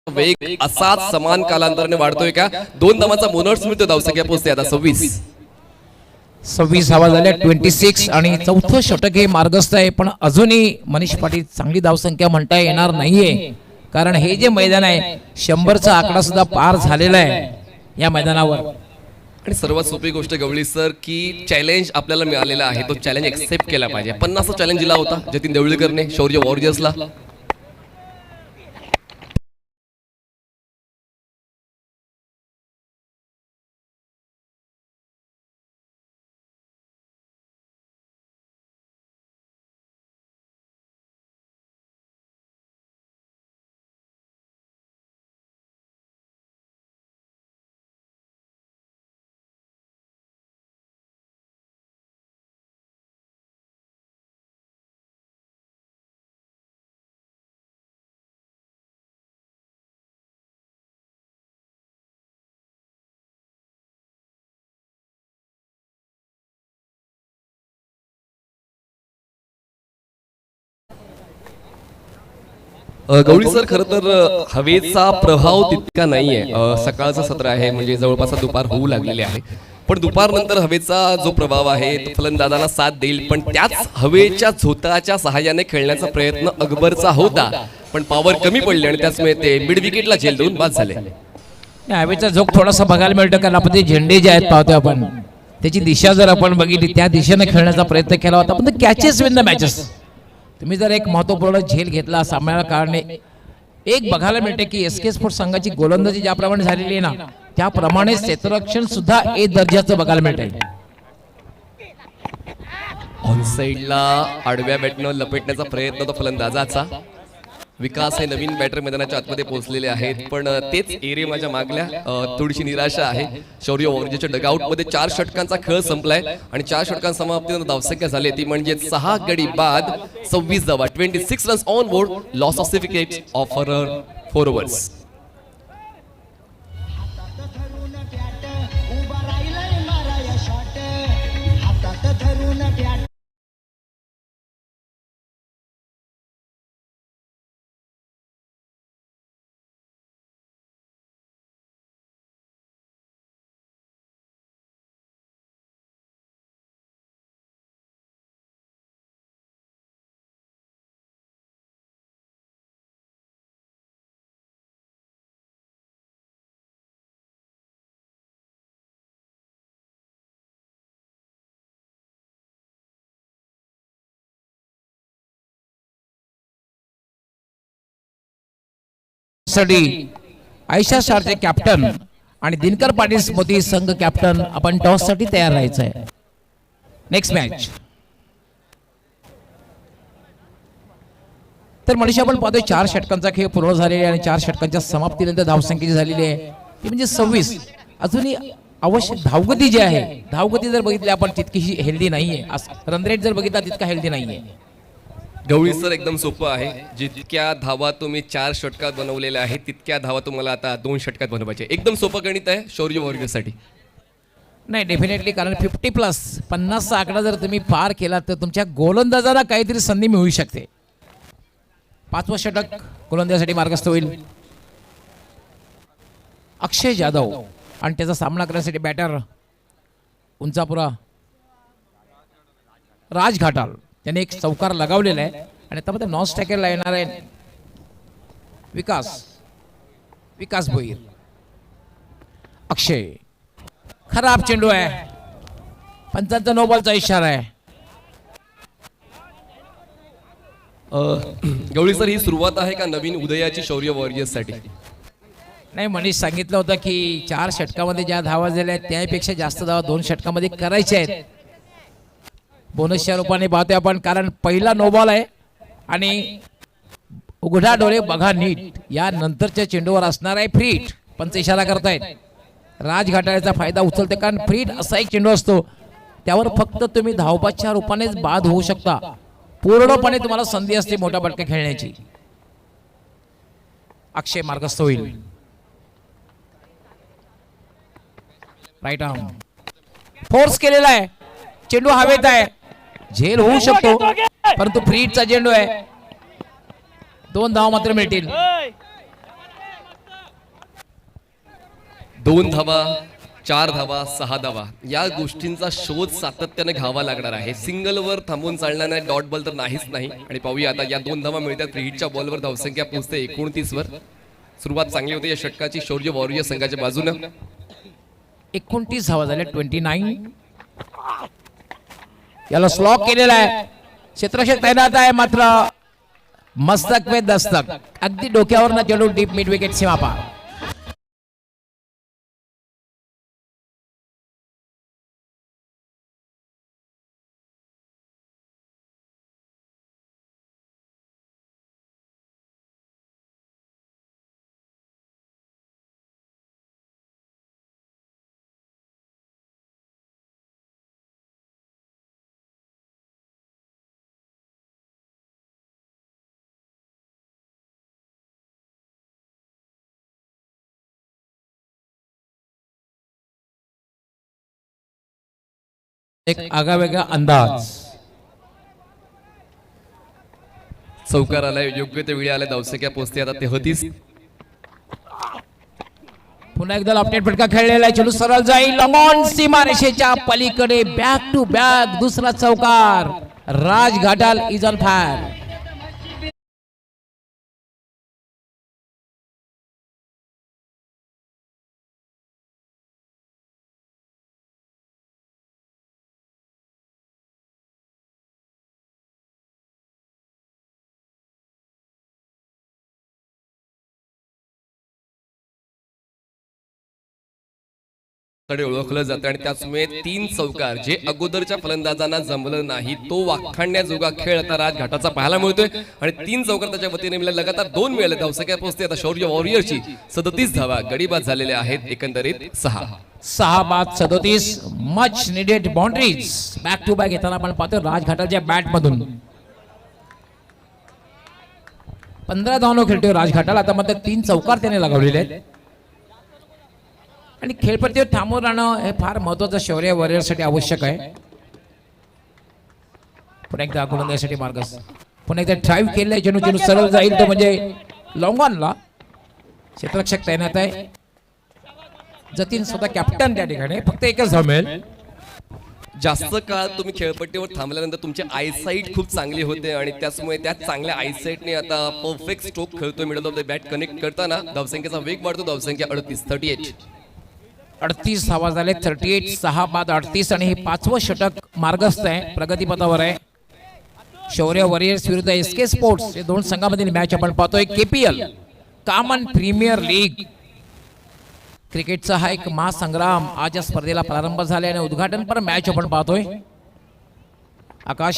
वेग असाच समान कालांतराने वाढतोय का? 2 धावांचा बोनस मिळतो धावसंख्या पोहोचते आता 26 धावा झाल्या 26 आणि चौथं षटक हे मार्गस्थ आहे. पण अजूनही मनीष पाटील चांगली धावसंख्या म्हणता येणार नाहीये, कारण हे जे मैदान आहे 100चा आकडा सुद्धा पार झालेला आहे या मैदानावर. आणि सर्वात सोपी गोष्ट गवळी सर की चॅलेंज आपल्याला मिळालेला आहे, तो चॅलेंज एक्सेप्ट केला पाहिजे. 50चा चॅलेंज दिला होता जतीन देवळीकरने शौर्य वॉरियर्सला. गवळी सर खरं तर हवेचा प्रभाव तितका नाहीये. सकाळचं सत्र आहे म्हणजे जवळपास दुपार होऊ लागलेले आहे, पण दुपारनंतर हवेचा जो प्रभाव आहे तो फलंदाजांना साथ देईल. पण त्याच हवेच्या झोताच्या सहाय्याने खेळण्याचा प्रयत्न अकबरचा होता, पण पॉवर कमी पडली आणि त्याचमुळे ते मिड विकेटला झेल देऊन बाद झाले. हवेचा झोक थोडासा बघायला मिळतो, कारण आपण ते झेंडे जे आहेत पाहतो आपण, त्याची दिशा जर आपण बघितली त्या दिशेने खेळण्याचा प्रयत्न केला होता, पण कॅचेस विन द मॅचेस. तुम्ही जर एक महत्वपूर्ण झेल घेतला सामन्याला कारणे एक बघायला मिळते की एसके स्पोर्ट्स संघाची गोलंदाजी ज्याप्रमाणे झालेली आहे ना, त्याप्रमाणे क्षेत्ररक्षण सुद्धा ए दर्जाचं बघायला मिळते. ऑन साइडला आडव्या बॅटनं लपेटण्याचा प्रयत्न तो फलंदाजाचा. विकास हे नवीन बॅटर मैदानाच्या आतमध्ये पोहोचलेले आहेत, पण तेच एरिया माझ्या मागल्या थोडीशी निराशा आहे. शौर्य वॉरियर्सच्या डगआउट मध्ये 4 षटकांचा खेळ संपलाय आणि 4 षटकांसमाप्तीनंतर धावसंख्या झाली ती म्हणजे 6 गडी बाद 26 धावा, 26 runs on board, loss of 6 wickets of 4 overs. Ayesha शारचे कॅप्टन आणि दिनकर पाटील स्मृती संघ कॅप्टन आपण टॉस साठी तयार राहायचं आहे. Next match. तर मनीषा आपण पाहतोय 4 षटकांचा खेळ पूर्ण झालेला आहे आणि 4 षटकांच्या समाप्तीनंतर धावसंख्या जी झालेली आहे ती म्हणजे 26. अजूनही अवश्य धावगती जी आहे, धावगती जर बघितली आपण तितकीशी हेल्दी नाहीये. रन रेट जर बघितला तितका हेल्दी नाहीये. गवळी सर एकदम सोपं आहे. जितक्या धावा तुम्ही 4 षटकात बनवलेल्या आहेत तितक्या धावा तुम्हाला आता 2 षटकात बनवायचे. एकदम सोपं गणित आहे शौर्य वॉरियर्ससाठी. नाही डेफिनेटली, कारण 50+ 50चा आकडा जर तुम्ही पार केला तर तुमच्या गोलंदाजाला काहीतरी संधी मिळू शकते. 5वं षटक गोलंदाजासाठी मार्गस्थ होईल. अक्षय जाधव आणि त्याचा सामना करण्यासाठी बॅटर उंचापुरा राज घाटाल त्याने एक चौकार लगावलेला आहे आणि आता मध्ये नॉन स्ट्रायकरला येणार आहे विकास भोईर. अक्षय खराब चेंडू आहे, पंचांचा नो बॉलचा इशारा आहे. गवळी सर ही सुरुवात आहे का नवीन उदयाची शौर्य वॉरियर्ससाठी? नाही, मनीष सांगितलं होतं की 4 षटकामध्ये ज्या धावा झाल्या त्यापेक्षा जास्त धावा 2 षटकामध्ये करायच्या आहेत. बोनसच्या रूपाने पाहतोय आपण, कारण पहिला नो बॉल आहे आणि उघडा डोळे बघा नीट, या नंतरच्या चेंडूवर असणार आहे फ्री हिट. पंच इशारा करतायत. राज घाटाळ्याचा फायदा उचलते, कारण फ्री हिट असा एक चेंडू असतो त्यावर फक्त तुम्ही धावपाच्या रूपानेच बाद होऊ शकता. पूर्णपणे तुम्हाला संधी असते मोठा फटका खेळण्याची. अक्षय मार्गस्थ होईल. राईट आर्म फोर्स केलेला आहे, चेंडू हवेत आहे, झेल होऊ शकतो परंतु फ्री हिटचा चेंडू आहे. 2 धावा मात्र मिळतील. 2 धावा, 4 धावा, 6 धावा या गोष्टींचा शोध सातत्याने घ्यावा लागणार आहे. सिंगलवर थांबून चालणार नाही, डॉट बॉल तर नाहीच नाही. आणि पाहूया आता या 2 धावा मिळतात. फ्री हिटच्या बॉलवर धावसंख्या पोहोचते 29 वर. सुरुवात चांगली होती या षटकाची शौर्य वॉरियर संघाच्या बाजूने. 29 धावा झाल्या, 29. याला स्लॉक केलेला आहे, क्षेत्ररक्षक तैनात आहे, मात्र मस्तक पे दस्तक, अगदी डोक्यावर चेंडू डीप मिड विकेट सीमा पार. एक आगळावेगळा अंदाज. चौकार आलाय, योग्य ते वेळी आलाय, धावसंख्या पोहोचते आता 33. पुन्हा एकदा अपडेट फटका खेळलेला आहे, चेंडू सरळ जाईल, लॉंग ऑन सीमारेषेच्या पलीकडे, बॅक टू बॅक दुसरा चौकार. राज घाटाल इज ऑन फायर. कडे ओळखलं जातं आणि त्याचमुळे 3 चौकार जे अगोदरच्या फलंदाजांना जमलं नाही, तो वाखाणण्याजोगा खेळ आता राजघाटाचा पाहायला मिळतोय. आणि 3 चौकार त्याच्या वतीने मिळाले, लगातार 2 मिळाले. धावसंख्या पोहोचते आता शौर्य वॉरियरची 37 धावा. गडीबाद झालेल्या आहेत एकंदरीत 6 बाद 37. Much needed boundaries. Back to back येताना आपण पाहतो राजघाटाच्या बॅट मधून 15 धावनो खेळतोय राजघाटाला. आता मात्र 3 चौकार त्याने लगावलेले आहेत आणि खेळपट्टीवर थांबून राहणं हे फार महत्वाचं शौर्य वॉरियरसाठी आवश्यक आहे. पुन्हा एकदा गोलंदाजीसाठी मार्गस, पुन्हा एकदा ड्राईव्ह केलंय, चेंडू चेंडू सरळ जाईल तो म्हणजे लॉंग ऑनला. क्षेत्ररक्षक तैनात आहे, जतीन स्वतः कॅप्टन त्या ठिकाणी. फक्त एकच धाव मिळेल. जास्त काळ तुम्ही खेळपट्टीवर थांबल्यानंतर तुमची आयसाईट खूप चांगली होते आणि त्याचमुळे त्या चांगल्या आयसाईटने आता परफेक्ट स्ट्रोक खेळतोय. Middle of the bat connect करताना धावसंख्येचा वेग वाढतो. धावसंख्या 38. 38 धावा झाले, 38. 6 बाद 38 आणि हे 5वं षटक मार्गस्थ आहे, प्रगतीपथावर आहे. शौर्य वॉरियर्स विरुद्ध SK स्पोर्ट्स, हे 2 संघामधील मॅच आपण पाहतोय. KPL कॉमन प्रीमियर लीग क्रिकेटचा हा एक महासंग्राम. आज या स्पर्धेला प्रारंभ झाले आणि उद्घाटनपर मॅच आपण पाहतोय. आकाश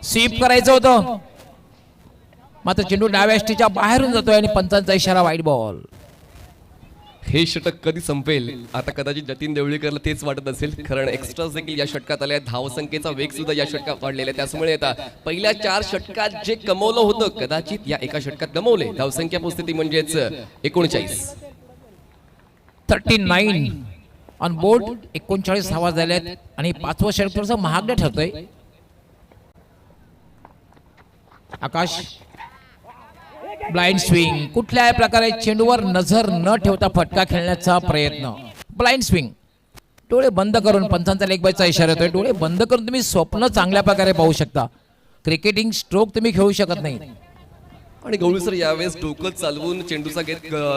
स्वीप करायचं होतं, मात्र चेंडू डाव्या एष्टीच्या बाहेरून जातोय आणि पंचांचा इशारा वाईड बॉल. हे षटक कधी संपेल आता कदाचित जतीन देवळीकरला तेच वाटत असेल, कारण एक्स्ट्राज देखील या षटकात आले. धावसंख्येचा वेग सुद्धा या षटकात वाढलेला आहे. त्यामुळे आता पहिल्या 4 षटकात जे कमवलं होतं कदाचित या एका षटकात गमावले. धावसंख्या पोहोचते ती म्हणजेच 39. 39 ऑन बोर्ड. 39 धावा झाल्यात आणि 5वं षटक थोडंसं महागडं ठरतोय. आकाश ब्लाइंड स्विंग, कुठल्याही प्रकारे चेंडूवर नजर न ठेवता फटका खेळण्याचा प्रयत्न. ब्लाइंड स्विंग, डोळे बंद करून. पंचांचा लेग बायचा इशारा येतोय. डोळे बंद करून तुम्ही स्वप्न चांगल्या प्रकारे पाहू शकता. क्रिकेटिंग स्ट्रोक तुम्ही खेळू शकत नाही. आणि गवळी सर यावेळेस डोकं चालवून चेंडूचा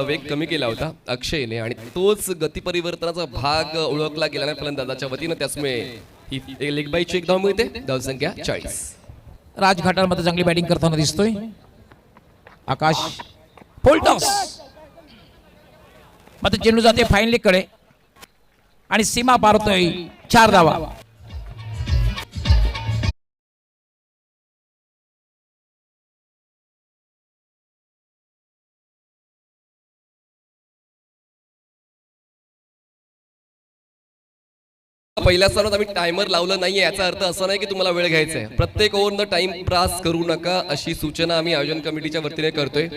वेग कमी केला होता अक्षयने आणि तोच गती परिवर्तनाचा भाग ओळखला गेला नाही फलंदाजाच्या वतीनं. त्यामुळे ही लेग बायची 1 धाव मिळते. धावसंख्या 40. राजघाटामध्ये चांगली बॅटिंग करताना दिसतोय आकाश. फुलटॉस, मात्र चेंडू जाते फाईन लेग कडे आणि सीमा पार होतोय. 4 धावा. पहिल्या स्थानात आम्ही टायमर लावलं नाहीये, याचा अर्थ असा नाही की तुम्हाला वेळ घ्यायचा आहे. प्रत्येक ओव्हरनं टाइम पास करू नका अशी सूचना आम्ही आयोजन कमिटीच्या वतीने करतोय.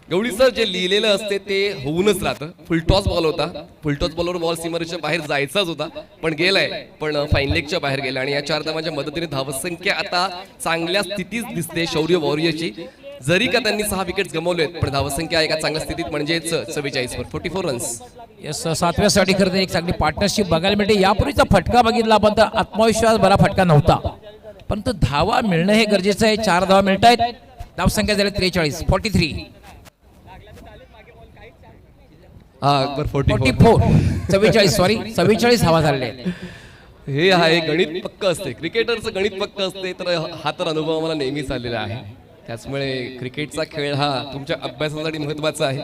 गवळी सर जे लिहिलेलं असते ते होऊनच राहतं. फुलटॉस बॉल होता, फुलटॉस बॉलवर बॉल सीमारेषेच्या बाहेर जायचाच होता पण गेलाय, पण फाईन लेगच्या बाहेर गेला आणि या 4 धावांच्या मदतीने धावसंख्या आता चांगल्या स्थितीत दिसते शौर्य वॉरियरची. जरी का त्यांनी 6 विकेट्स गमावलेत पण धावसंख्या एका चांगल्या स्थितीत म्हणजेच 44 वर 44 रन्स. येस, 7व्या साठी खरं तर एक चांगली पार्टनरशिप बघायला मिळते. यापूर्वीचा फटका बघितला आपण तर आत्मविश्वास बरा फटका नव्हता, परंतु धावा मिळणं हे गरजेचं आहे. 4 धावा मिळत आहेत, धावसंख्या झाली 43, 43, हा अकबर 44. 44 सॉरी 44 धावा झालेल्या आहेत. हे आहे गणित पक्क असते, क्रिकेटरचं गणित पक्क असते, तर हा तर अनुभव मला नेहमीच आलेला आहे. त्याचमुळे क्रिकेटचा खेळ हा तुमच्या अभ्यासासाठी महत्त्वाचा आहे.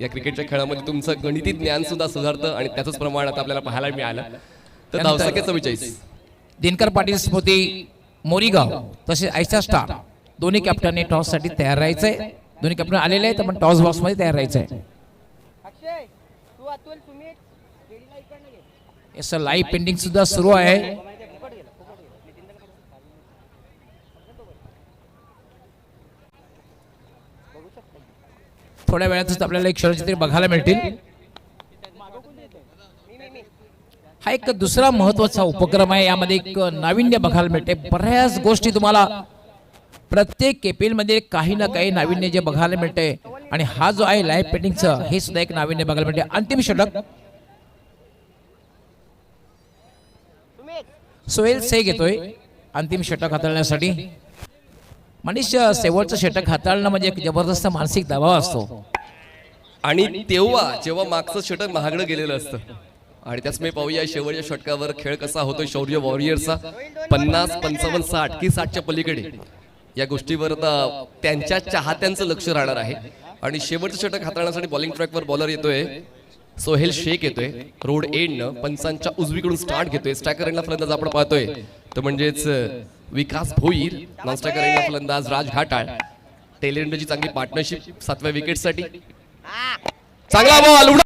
या क्रिकेटच्या खेळामध्ये तुमचं गणिती ज्ञान सुद्धा सुधारतं आणि त्याचंच प्रमाण आता आपल्याला पाहायला मिळालं. तर धावसंख्या 44. दिनकर पाटील स्मृती मोरीगाव तसेच आयशा स्टार दोन्ही कॅप्टनने टॉस साठी तयार राहायचंय. दोन्ही कॅप्टन आलेले आहेत, पण टॉस बॉक्स मध्ये तयार राहायचंय. येस, लाईव्ह पेंडिंग सुद्धा सुरू आहे. थोड्या वेळातच आपल्याला एक क्षणचित्र बघायला मिळतील. हा एक दुसरा महत्वाचा उपक्रम आहे. यामध्ये एक नाविन्य बघायला मिळते. बऱ्याच गोष्टी तुम्हाला प्रत्येक केपीएल मध्ये काही ना काही नाविन्य जे बघायला मिळते आणि हा जो आहे लाईव्ह पेंटिंगचं हे सुद्धा एक नाविन्य बघायला मिळते. अंतिम षटक सोहेल शेख येतोय अंतिम षटक हाताळण्यासाठी. मनीष, शेवटचं षटक हाताळणं म्हणजे एक जबरदस्त मानसिक दबाव असतो आणि तेव्हा जेव्हा मागचं षटक महागडं गेलेलं असतं आणि त्याचमुळे पाहूया शेवटच्या षटकावर खेळ कसा होतोय शौर्य वॉरियर्सचा. 50, 55, 60 की 60च्या पलीकडे या गोष्टीवर आता त्यांच्या चाहत्यांचं लक्ष राहणार आहे. आणि शेवटचं षटक हाताळण्यासाठी बॉलिंग ट्रॅकवर बॉलर येतोय सोहेल शेख येतोय. रोड एंडनं पंचांच्या उजवीकडून स्टार्ट घेतोय. स्ट्रायकर एंडला फलंदाज आपण पाहतोय तो म्हणजेच विकास भोईर. नॉन स्ट्रायकर एंडला फलंदाज राज घाटाळ. टेल एंडची चांगली पार्टनरशिप 7व्या विकेटसाठी. चांगला बॉल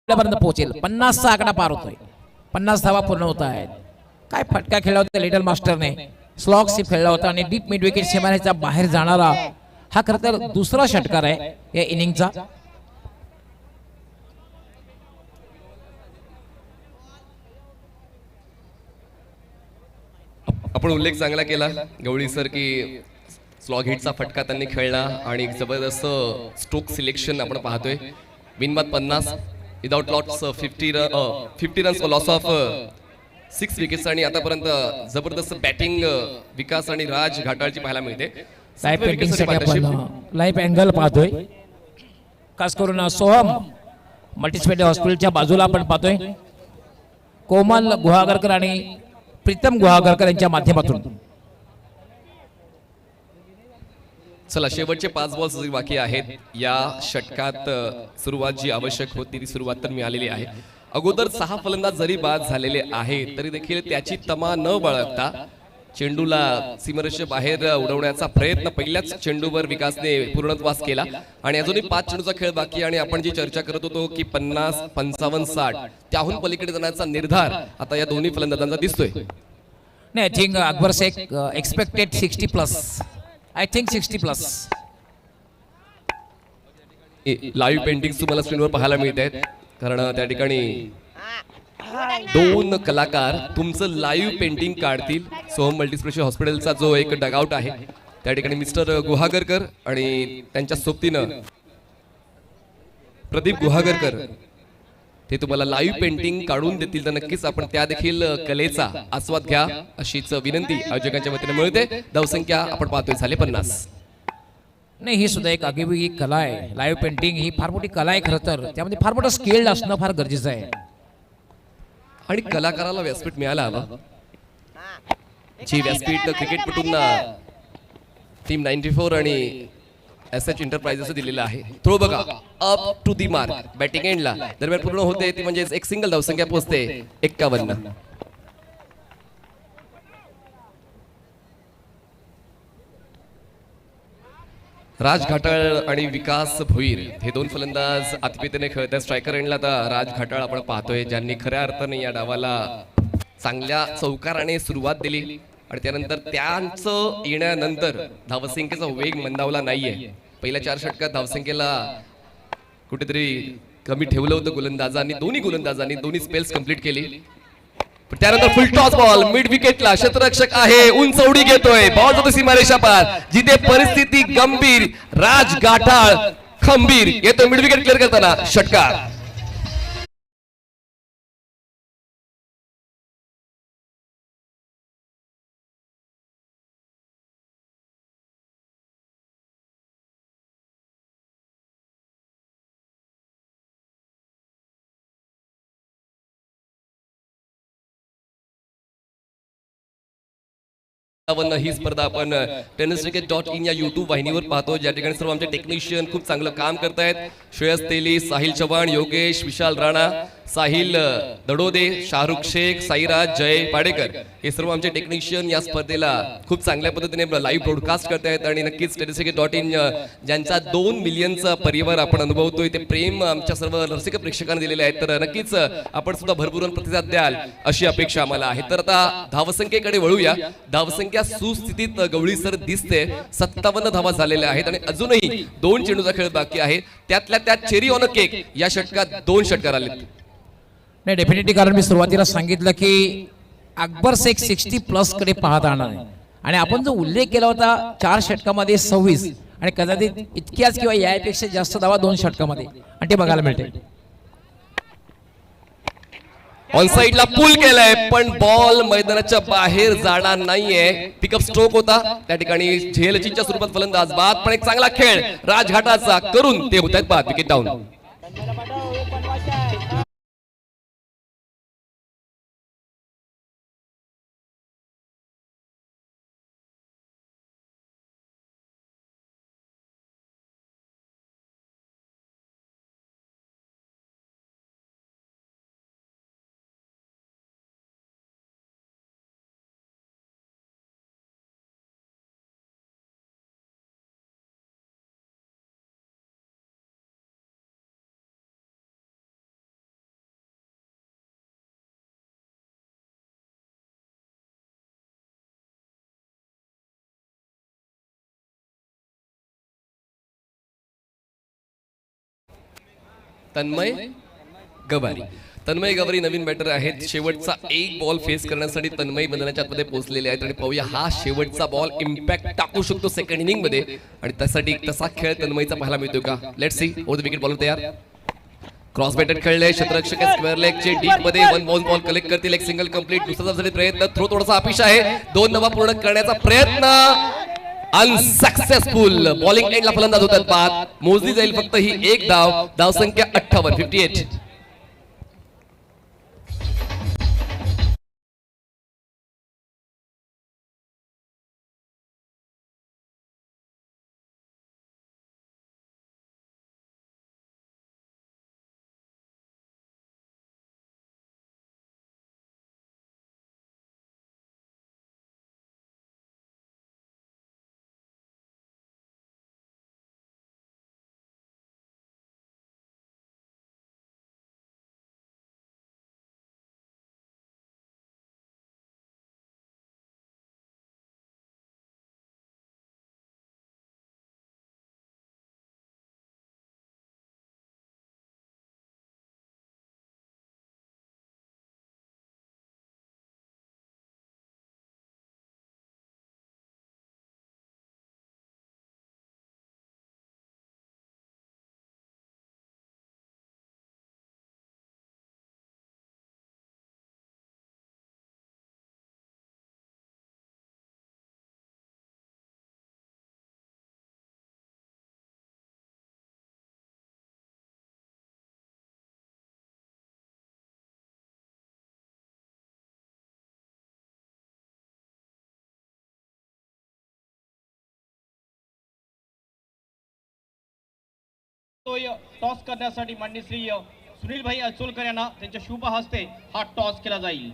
पर्यंत पोहोचेल. 50चा आकडा पार होतोय. 50 धावा पूर्ण होत आहेत. काय फटका खेळला होता लिटल मास्टरने. स्लॉग सिप खेळला होता आणि डीप मिड विकेट सीमारेषेच्या बाहेर जाणारा हा खरं तर दुसरा षटकार आहे या इनिंगचा. आपण उल्लेख चांगला केला गवळी सर की स्लॉग हिटचा फटका त्यांनी खेळला आणि जबरदस्त स्ट्रोक सिलेक्शन आपण पाहतोय. बिनबाद 50 without lots 50 runs loss of 6 wickets आणि आतापर्यंत जबरदस्त बॅटिंग विकास आणि राज घाटाळची पाहायला मिळते. लाईव्ह पेंटिंगसाठी आपण लाईव्ह अँगल पाहतोय. खास करून सोहम मल्टीस्पेशलिटी हॉस्पिटलच्या बाजूला आपण पाहतोय. कोमल गुहागरकर आणि प्रीतम गुहागरकर यांच्या माध्यमातून. चला शेवटचे 5 बॉल्स बाकी आहेत या षटकात. सुरुवात जी आवश्यक होती ती सुरुवात तर मिळालेली आहे. अगोदर 6 फलंदाज जरी बाद झालेले आहेत तरी देखील त्याची तमा न बाळगता चेंडूला सीमारेषे बाहेर उडवण्याचा प्रयत्न पहिल्याच चेंडूवर विकासने पूर्णत्वास केला आणि अजूनही 5 चेंडूचा खेळ बाकी आणि आपण जी चर्चा करत होतो की 50, 55, 60 त्याहून पलीकडे जाण्याचा निर्धार आता या दोन्ही फलंदाजांचा दिसतोय. नाही, I think Akbar Shaikh expected 60+. I think 60+. Live painting तुम्हाला स्क्रीनवर पाहायला मिळत आहेत कारण त्या ठिकाणी 2 कलाकार तुमचं लाईव्ह पेंटिंग काढतील. सोहम मल्टीस्पेशल हॉस्पिटलचा जो एक डगआउट आहे त्या ठिकाणी मिस्टर गुहागरकर आणि त्यांच्या सोबतीनं प्रदीप गुहागरकर ते तुम्हाला लाईव्ह पेंटिंग काढून देतील. तर नक्कीच आपण त्या देखील कलेचा आस्वाद घ्या अशीच विनंती आयोजकांच्या वतीने मिळते. धावसंख्या आपण पाहतोय झाले 50. नाही, ही सुद्धा एक आगीवेगळी कला आहे. लाईव्ह पेंटिंग ही फार मोठी कला आहे खरं तर. त्यामध्ये फार मोठं स्किल्ड असणं फार गरजेचं आहे आणि कलाकाराला व्यासपीठ मिळायला हवं. जी व्यासपीठ क्रिकेटपटूंना टीम 94 आणि एसएच एंटरप्राइजेस दिलेलं आहे. थोडं बघा up to the mark batting एंडला दरम्यान पूर्ण होते ती म्हणजे एक सिंगल धावसंख्या पोहोचते 51. राज घाटाळ आणि विकास भोईर हे दोन फलंदाज आत्मीयतेने खेळत आहेत. स्ट्रायकर एंडला आता राज घाटाळ आपण पाहतोय, ज्यांनी खऱ्या अर्थाने या डावाला चांगल्या चौकाराने सुरुवात दिली आणि त्यानंतर त्यांचं येण्यानंतर धावसंख्येचा वेग मंदावला नाहीये. पहिल्या 4 षटकात धावसंख्येला कुठेतरी कमी ठेवलं होतं गोलंदाजांनी, दोन्ही स्पेल्स कंप्लीट केली. त्यानंतर फुल टॉस बॉल मिड विकेटला, क्षेत्ररक्षक आहे, उंच उडी घेतोय, बॉल जातो सीमारेषा पार, जिथे परिस्थिती गंभीर, राज गाठाळ खंबीर येतो मिड विकेट क्लिअर करताना षटकार. ही स्पर्धा आपण tenniscricket.in या YouTube वाहिनीवर पाहतो, ज्या ठिकाणी सर्व आमचे टेक्निशियन खूप चांगलं काम करतायत. श्रेयस तेली, साहिल चव्हाण, योगेश, विशाल राणा, साहिल दडोदे, शाहरुख शेख, साईराज, जय पाडेकर हे सर्व आमचे टेक्निशियन या स्पर्धेला खूप चांगल्या पद्धतीने लाईव्ह ब्रॉडकास्ट करतायत. आणि नक्कीच tenniscricket.in ज्यांचा 2 मिलियनचा परिवार आपण अनुभवतोय, ते प्रेम आमच्या सर्व रसिक प्रेक्षकांना दिलेले आहेत. तर नक्कीच आपण सुद्धा भरभरून प्रतिसाद द्याल अशी अपेक्षा आम्हाला आहे. तर आता धावसंख्येकडे वळूया. धावसंख्या सुस्थितीत गवळीसर दिसते, 57 धावा झालेल्या आहेत आणि अजूनही 2 चेंडूचा खेळ बाकी आहे. त्यातल्या त्यात चेरी ऑन अ केक या षटकात 2 षटकार आले. नाही डेफिनेटली, कारण मी सुरुवातीला सांगितलं की अकबर शेख 60+ कडे पाहत राहणार आहे आणि आपण जो उल्लेख केला होता 4 षटकामध्ये 26 आणि कदाचित इतक्याच किंवा यापेक्षा जास्त धावा 2 षटकामध्ये आणि ते बघायला मिळते. ऑन साइडला पुल केलाय पण बॉल मैदानाच्या बाहेर जाणार नाहीये. पिकअप स्ट्रोक होता त्या ठिकाणी, झेलचीच्या स्वरूपात फलंदाज बाद, पण एक चांगला खेळ राजघाटाचा करून ते होत आहेत बाद. Wicket down. तन्मय गवारी नवीन बॅटर आहेत. शेवटचा एक बॉल फेस करण्यासाठी तन्मय मैदानाच्या आतमध्ये पोहोचलेले आहेत आणि पाहूया हा शेवटचा बॉल इम्पॅक्ट टाकू शकतो सेकंड इनिंग मध्ये आणि त्यासाठी तसा खेळ तन्मयचा पाहायला मिळतो का. Let's see. Over the wicket ball तयार. क्रॉस बॅटेड खेळले, क्षेत्ररक्षक स्क्वेअर लेगचे डीप मध्ये 1 बॉल कलेक्ट करतील. एक सिंगल कंप्लीट. दुसरा धावांसाठी प्रयत्न, थ्रो थोडासा अपिश आहे. 2 धावा पूर्ण करण्याचा प्रयत्न अनसक्सेसफुल. बॉलिंग एंडला फलंदाज होतात बाद. मोजली जाईल फक्त ही एक धाव. धावसंख्या 58. टॉस करण्यासाठी माननीय श्री सुनील भाई अचोलकर यांना त्यांच्या शुभ हस्ते हा टॉस केला जाईल.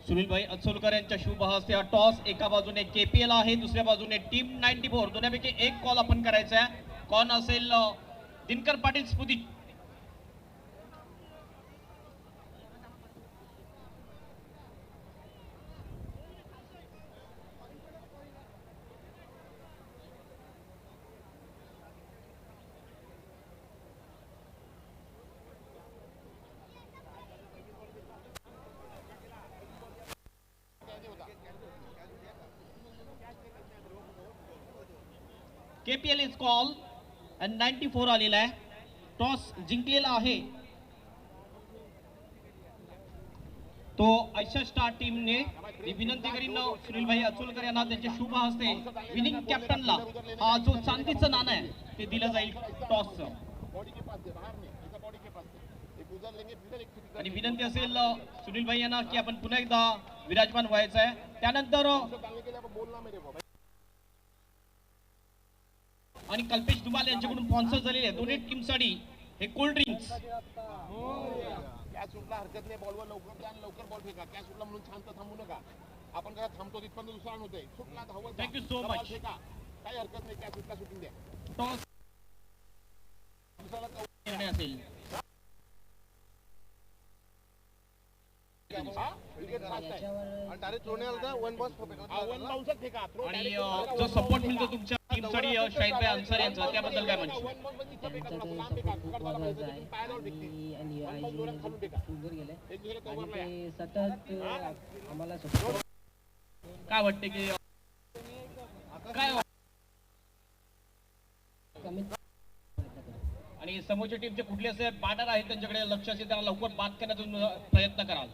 सुनीलभाई अचोलकर यांच्या शुभ हस्ते हा टॉस एका बाजूने केपीएल आहे, दुसऱ्या बाजूने टीम 94. दोन्हीपैकी एक कॉल आपण करायचा आहे. कोण असेल? दिनकर पाटील स्पुदी. केपीएल इज कॉल आणि 94 आलेला आहे. टॉस जिंकलेला आहे तो आयशा स्टार टीमने. मी विनंती करीन सुनीलभाई अचोलकर यांना त्यांच्या शुभ हस्ते विनिंग कॅप्टनला हा जो चांदीचं नाणं आहे ते दिलं जाईल टॉसचं. आणि विनंती असेल सुनीलभाई यांना की आपण पुन्हा एकदा विराजमान व्हायचं आहे. त्यानंतर आणि कल्पेश दुबाल यांच्याकडून स्पॉन्सर झालेले आहे दोन्ही टीमसाठी हे कोल्ड ड्रिंक्स. कॅच सुटला हरकत नाही, बॉलवर लवकर जा आणि लवकर बॉल फेका. कॅच सुटला म्हणून शांत थांबू नका. आपण जरा थांबतो तिथपर्यंत दुसरा रन होतोय. सुटला धावत जा. Thank you so ball much. फेका. काही हरकत नाही, कॅच सुटला सुटून द्या. टॉस दुसऱ्याला निर्णय असेल. हा, विकेट फास्ट आहे. आणि डायरेक्ट थ्रोने आला तर वन बॉल फेका. वन बाउन्सर फेका. थ्रो आणि डायरेक्ट जो सपोर्ट मिळतो तुमच्या टीमसाठी शाहिदभाई अन्सारी यांचा, त्याबद्दल काय म्हणशील? वन बॉल इथं फेका. थोडासा लांब फेका. कडताला पाहिजे तर तुम्ही पायावर फेकते. वन बॉल जोरात खालून फेका. एक दुसऱ्याला कव्हरला या. सतत आम्हाला support काय वाटते की काय कमीत आणि समोरच्या टीमचे कुठले असे बॅटर आहेत त्यांच्याकडे लक्ष असेल त्यांना लवकर बाद करण्याचा प्रयत्न कराल?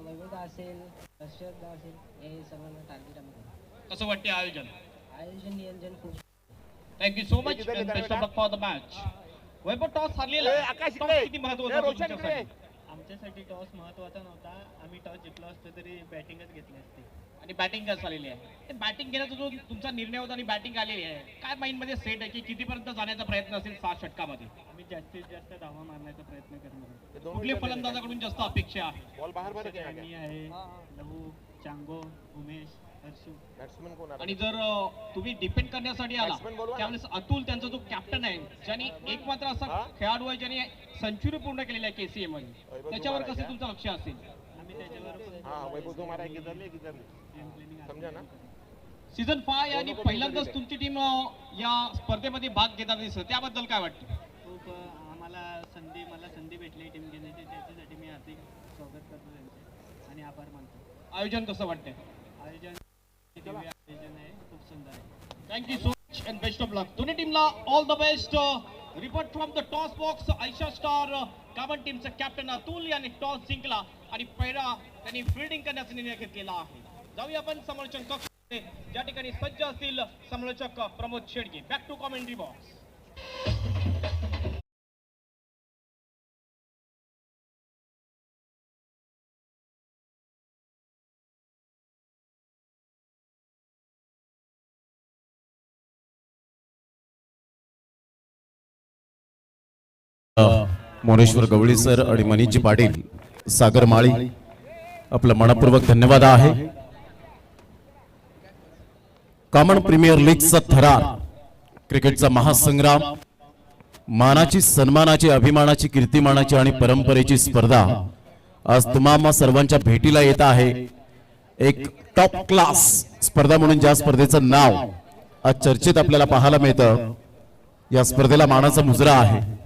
वैभवदा असेल, हर्षद असेल, हे सर्वांना टार्गेट आम्ही करू. कसं वाटते आयोजन? आयोजन नियोजन खूप thank you so much best of luck for the match. Vaibhav toss हारलेला आहे. आकाश टॉस इकडे. किती महत्त्वाचा होता तुमच्यासाठी? आमच्यासाठी टॉस महत्त्वाचा नव्हता. आम्ही टॉस जिंकलो असतो तरी बॅटिंगच घेतली असती. आणि बॅटिंग कसं आलेली आहे? बॅटिंग घेण्याचा जो तुमचा निर्णय होता आणि बॅटिंग आलेली आहे, काय माइंड मध्ये सेट आहे की कितीपर्यंत जाण्याचा प्रयत्न असेल 6 षटकामध्ये? आम्ही जास्तीत जास्त धावा मारण्याचा प्रयत्न करणार. कुठल्या फलंदाजाकडून जास्त अपेक्षा आहे? बॉल बाहेर बाहेर घ्या. मी आहे, लहू, चांगो, उमेश, हर्षू. बॅट्समन कोण आहे? आणि जर तुम्ही डिपेंड करण्यासाठी आला Batsman बोलवा ना. त्यावेळेस अतुल त्यांचा जो कॅप्टन आहे, ज्यांनी एकमात्र असा खेळाडू आहे ज्याने सेंचुरी पूर्ण केलेली आहे केसीएम मध्ये, त्याच्यावर कसं तुमचं लक्ष असेल? आम्ही त्याच्यावर हा, वैभव जो मारा किधरले समजा ना. सीझन 5 आणि पहिल्यांदाच तुमची टीम या स्पर्धेमध्ये भाग घेताना दिसत, त्याबद्दल काय वाटतं? खूप मला संधी भेटली टीम घेण्याची. त्याच्यासाठी मी हार्दिक स्वागत करतो त्यांचे आणि आभार मानतो. आयोजन कसं वाटतंय? आयोजन आयोजन आहे, खूप सुंदर आहे. Thank you so much and best of luck. दोन्ही टीमला all the best. Report from the toss box. Ayesha star कामन टीमचा कॅप्टन अतुल याने टॉस जिंकला आणि पहिला त्यांनी फिल्डिंग करण्याचा निर्णय घेतलेला आहे. जाऊया आपण समालोचन कक्ष ज्या ठिकाणी सज्ज असतील समालोचक Pramod Shedge. Back to commentary box. Moreshwar Gawali sir आणि मनीषजी पाटील, सागर माळी, आपलं मनपूर्वक धन्यवाद आहे. कॉमन प्रीमियर लीगचा थरार, क्रिकेटचा महासंग्राम, मानाची, सन्मानाची, अभिमानाची, कीर्तिमानाची आणि परंपरेची स्पर्धा आज तुम्हा सर्वांच्या भेटीला येत आहे. एक टॉप क्लास स्पर्धा म्हणून ज्या स्पर्धेचं नाव आज चर्चेत आपल्याला पाहायला मिळतं, या स्पर्धेला मानाचा मुजरा आहे.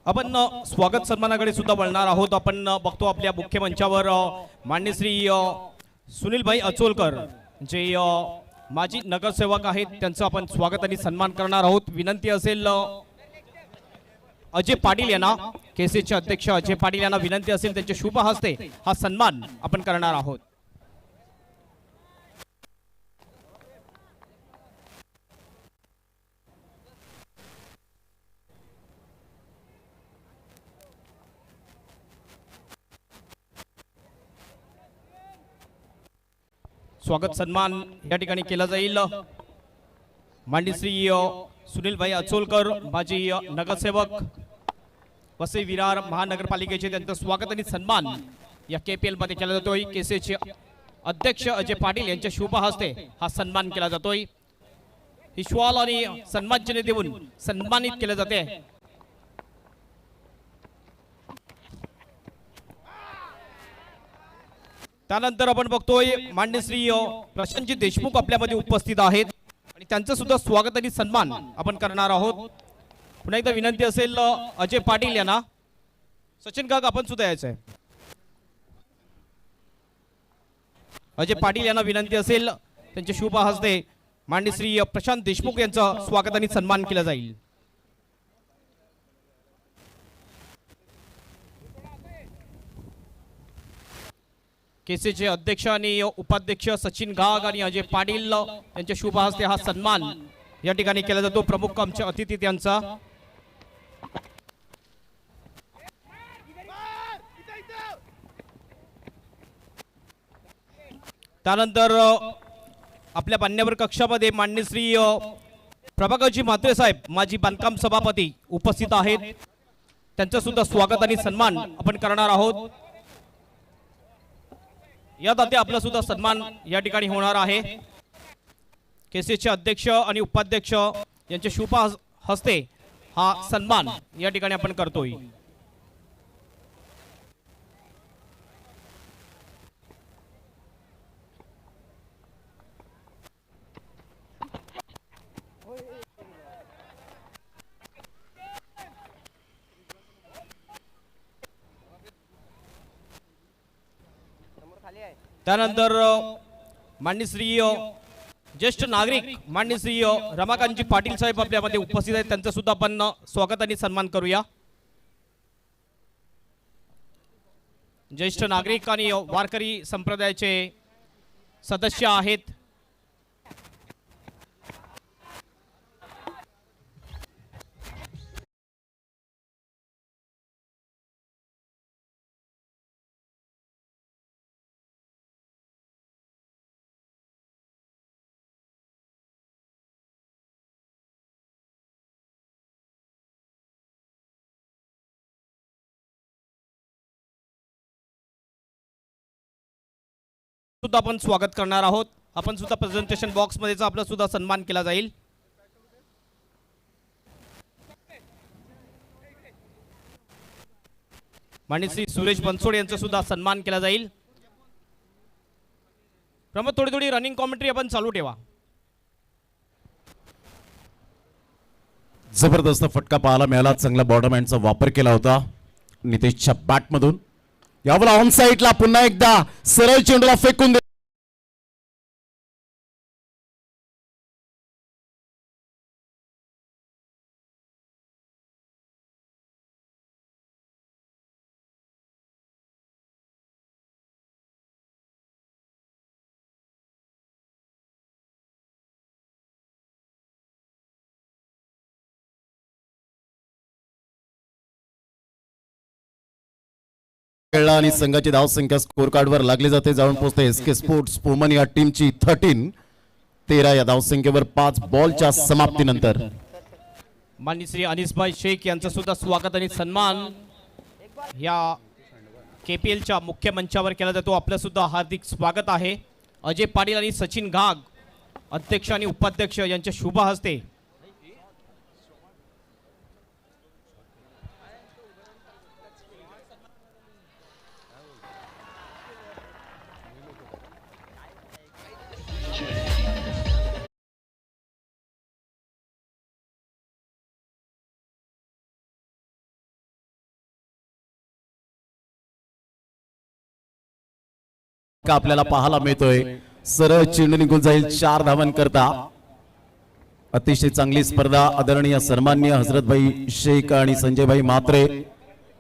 आपण स्वागत सन्मानाकडे सुद्धा वळणार आहोत. आपण बघतो आपल्या मुख्य मंचावर माननीय श्री सुनीलभाई अचोलकर जे माजी नगरसेवक आहेत, त्यांचं आपण स्वागत आणि सन्मान करणार आहोत. विनंती असेल अजय पाटील यांना, केसीचे अध्यक्ष अजय पाटील यांना विनंती असेल त्यांच्या शुभ हस्ते हा सन्मान आपण करणार आहोत. स्वागत सन्मान या ठिकाणी केला जाईल. माननीय श्री सुनीलभाई अचोलकर माजी नगरसेवक वसई विरार महानगरपालिकेचे त्यांचं स्वागत आणि सन्मान या KPL मध्ये केला जातोय. केसेचे अध्यक्ष अजय पाटील यांच्या शुभ हस्ते हा सन्मान केला जातोय. ही श्वाल आणि सन्मान चिन्ह देऊन सन्मानित केले जाते. त्यानंतर आपण बघतोय माननीय श्री प्रशांतजी देशमुख आपल्यामध्ये उपस्थित आहेत आणि त्यांचं सुद्धा स्वागत आणि सन्मान आपण करणार आहोत. पुन्हा एकदा विनंती असेल अजय पाटील यांना, सचिन काका आपण सुद्धा यायचं आहे. अजय पाटील यांना विनंती असेल त्यांच्या शुभ हस्ते माननीय श्री प्रशांत देशमुख यांचं स्वागत आणि सन्मान केला जाईल. केसीचे अध्यक्ष आणि उपाध्यक्ष सचिन गाग आणि अजय पाटील यांच्या शुभ हस्ते हा सन्मान या ठिकाणी केला जातो. प्रमुख आमचे अतिथी त्यांचा त्यानंतर आपल्या मान्यवर कक्षामध्ये माननीय श्री प्रभाकरजी म्हात्रे साहेब माजी बांधकाम सभापती उपस्थित आहेत. त्यांचं सुद्धा स्वागत आणि सन्मान आपण करणार आहोत. यात आता आपला सुद्धा सन्मान या ठिकाणी होणार आहे. केसीचे अध्यक्ष आणि उपाध्यक्ष यांच्या शुभ हस्ते हा सन्मान या ठिकाणी आपण करतोय. त्यानंतर माननीय श्री ज्येष्ठ नागरिक माननीय श्री रमाकांतजी पाटील साहेब आपल्यामध्ये उपस्थित आहेत. त्यांचं सुद्धा आपण स्वागत आणि सन्मान करूया. ज्येष्ठ नागरिक आणि वारकरी संप्रदायाचे सदस्य आहेत. सुद्धा आपण स्वागत करणार आहोत. आपण सुद्धा प्रेझेंटेशन बॉक्स मध्ये आपला सुद्धा सन्मान केला जाईल. माननीय श्री सुरेश बनसोड यांचा सुद्धा सन्मान केला जाईल. प्रमोद थोडी रनिंग कॉमेंट्री आपण चालू ठेवा. जबरदस्त फटका पाहायला मिळाला. चांगला बॉटम हँडचा वापर केला होता नितेशच्या बॅटमधून. यावर ऑन साईडला पुन्हा एकदा सरळ चेंडूला फेकून दे. खेळला आणि संघाची धाव संख्या स्कोर कार्डवर लागली जाते. जाऊन पोहोचते SK स्पोर्ट्स पुमन या टीमची 13 या धावसंख्येवर 5 बॉलच्या समाप्तीनंतर. माननीय श्री अनिसभाई शेख यांचं सुद्धा स्वागत आणि सन्मान या KPLच्या मुख्य मंचावर केला जातो. आपलं सुद्धा हार्दिक स्वागत आहे. अजय पाटील आणि सचिन घाग अध्यक्ष आणि उपाध्यक्ष यांच्या शुभ हस्ते का आपल्याला पाहायला मिळतोय. सरळ चेंडू निघून जाईल 4 धावांकरता. अतिशय चांगली स्पर्धा. आदरणीय सन्माननीय हजरतभाई शेख आणि संजयभाई म्हात्रे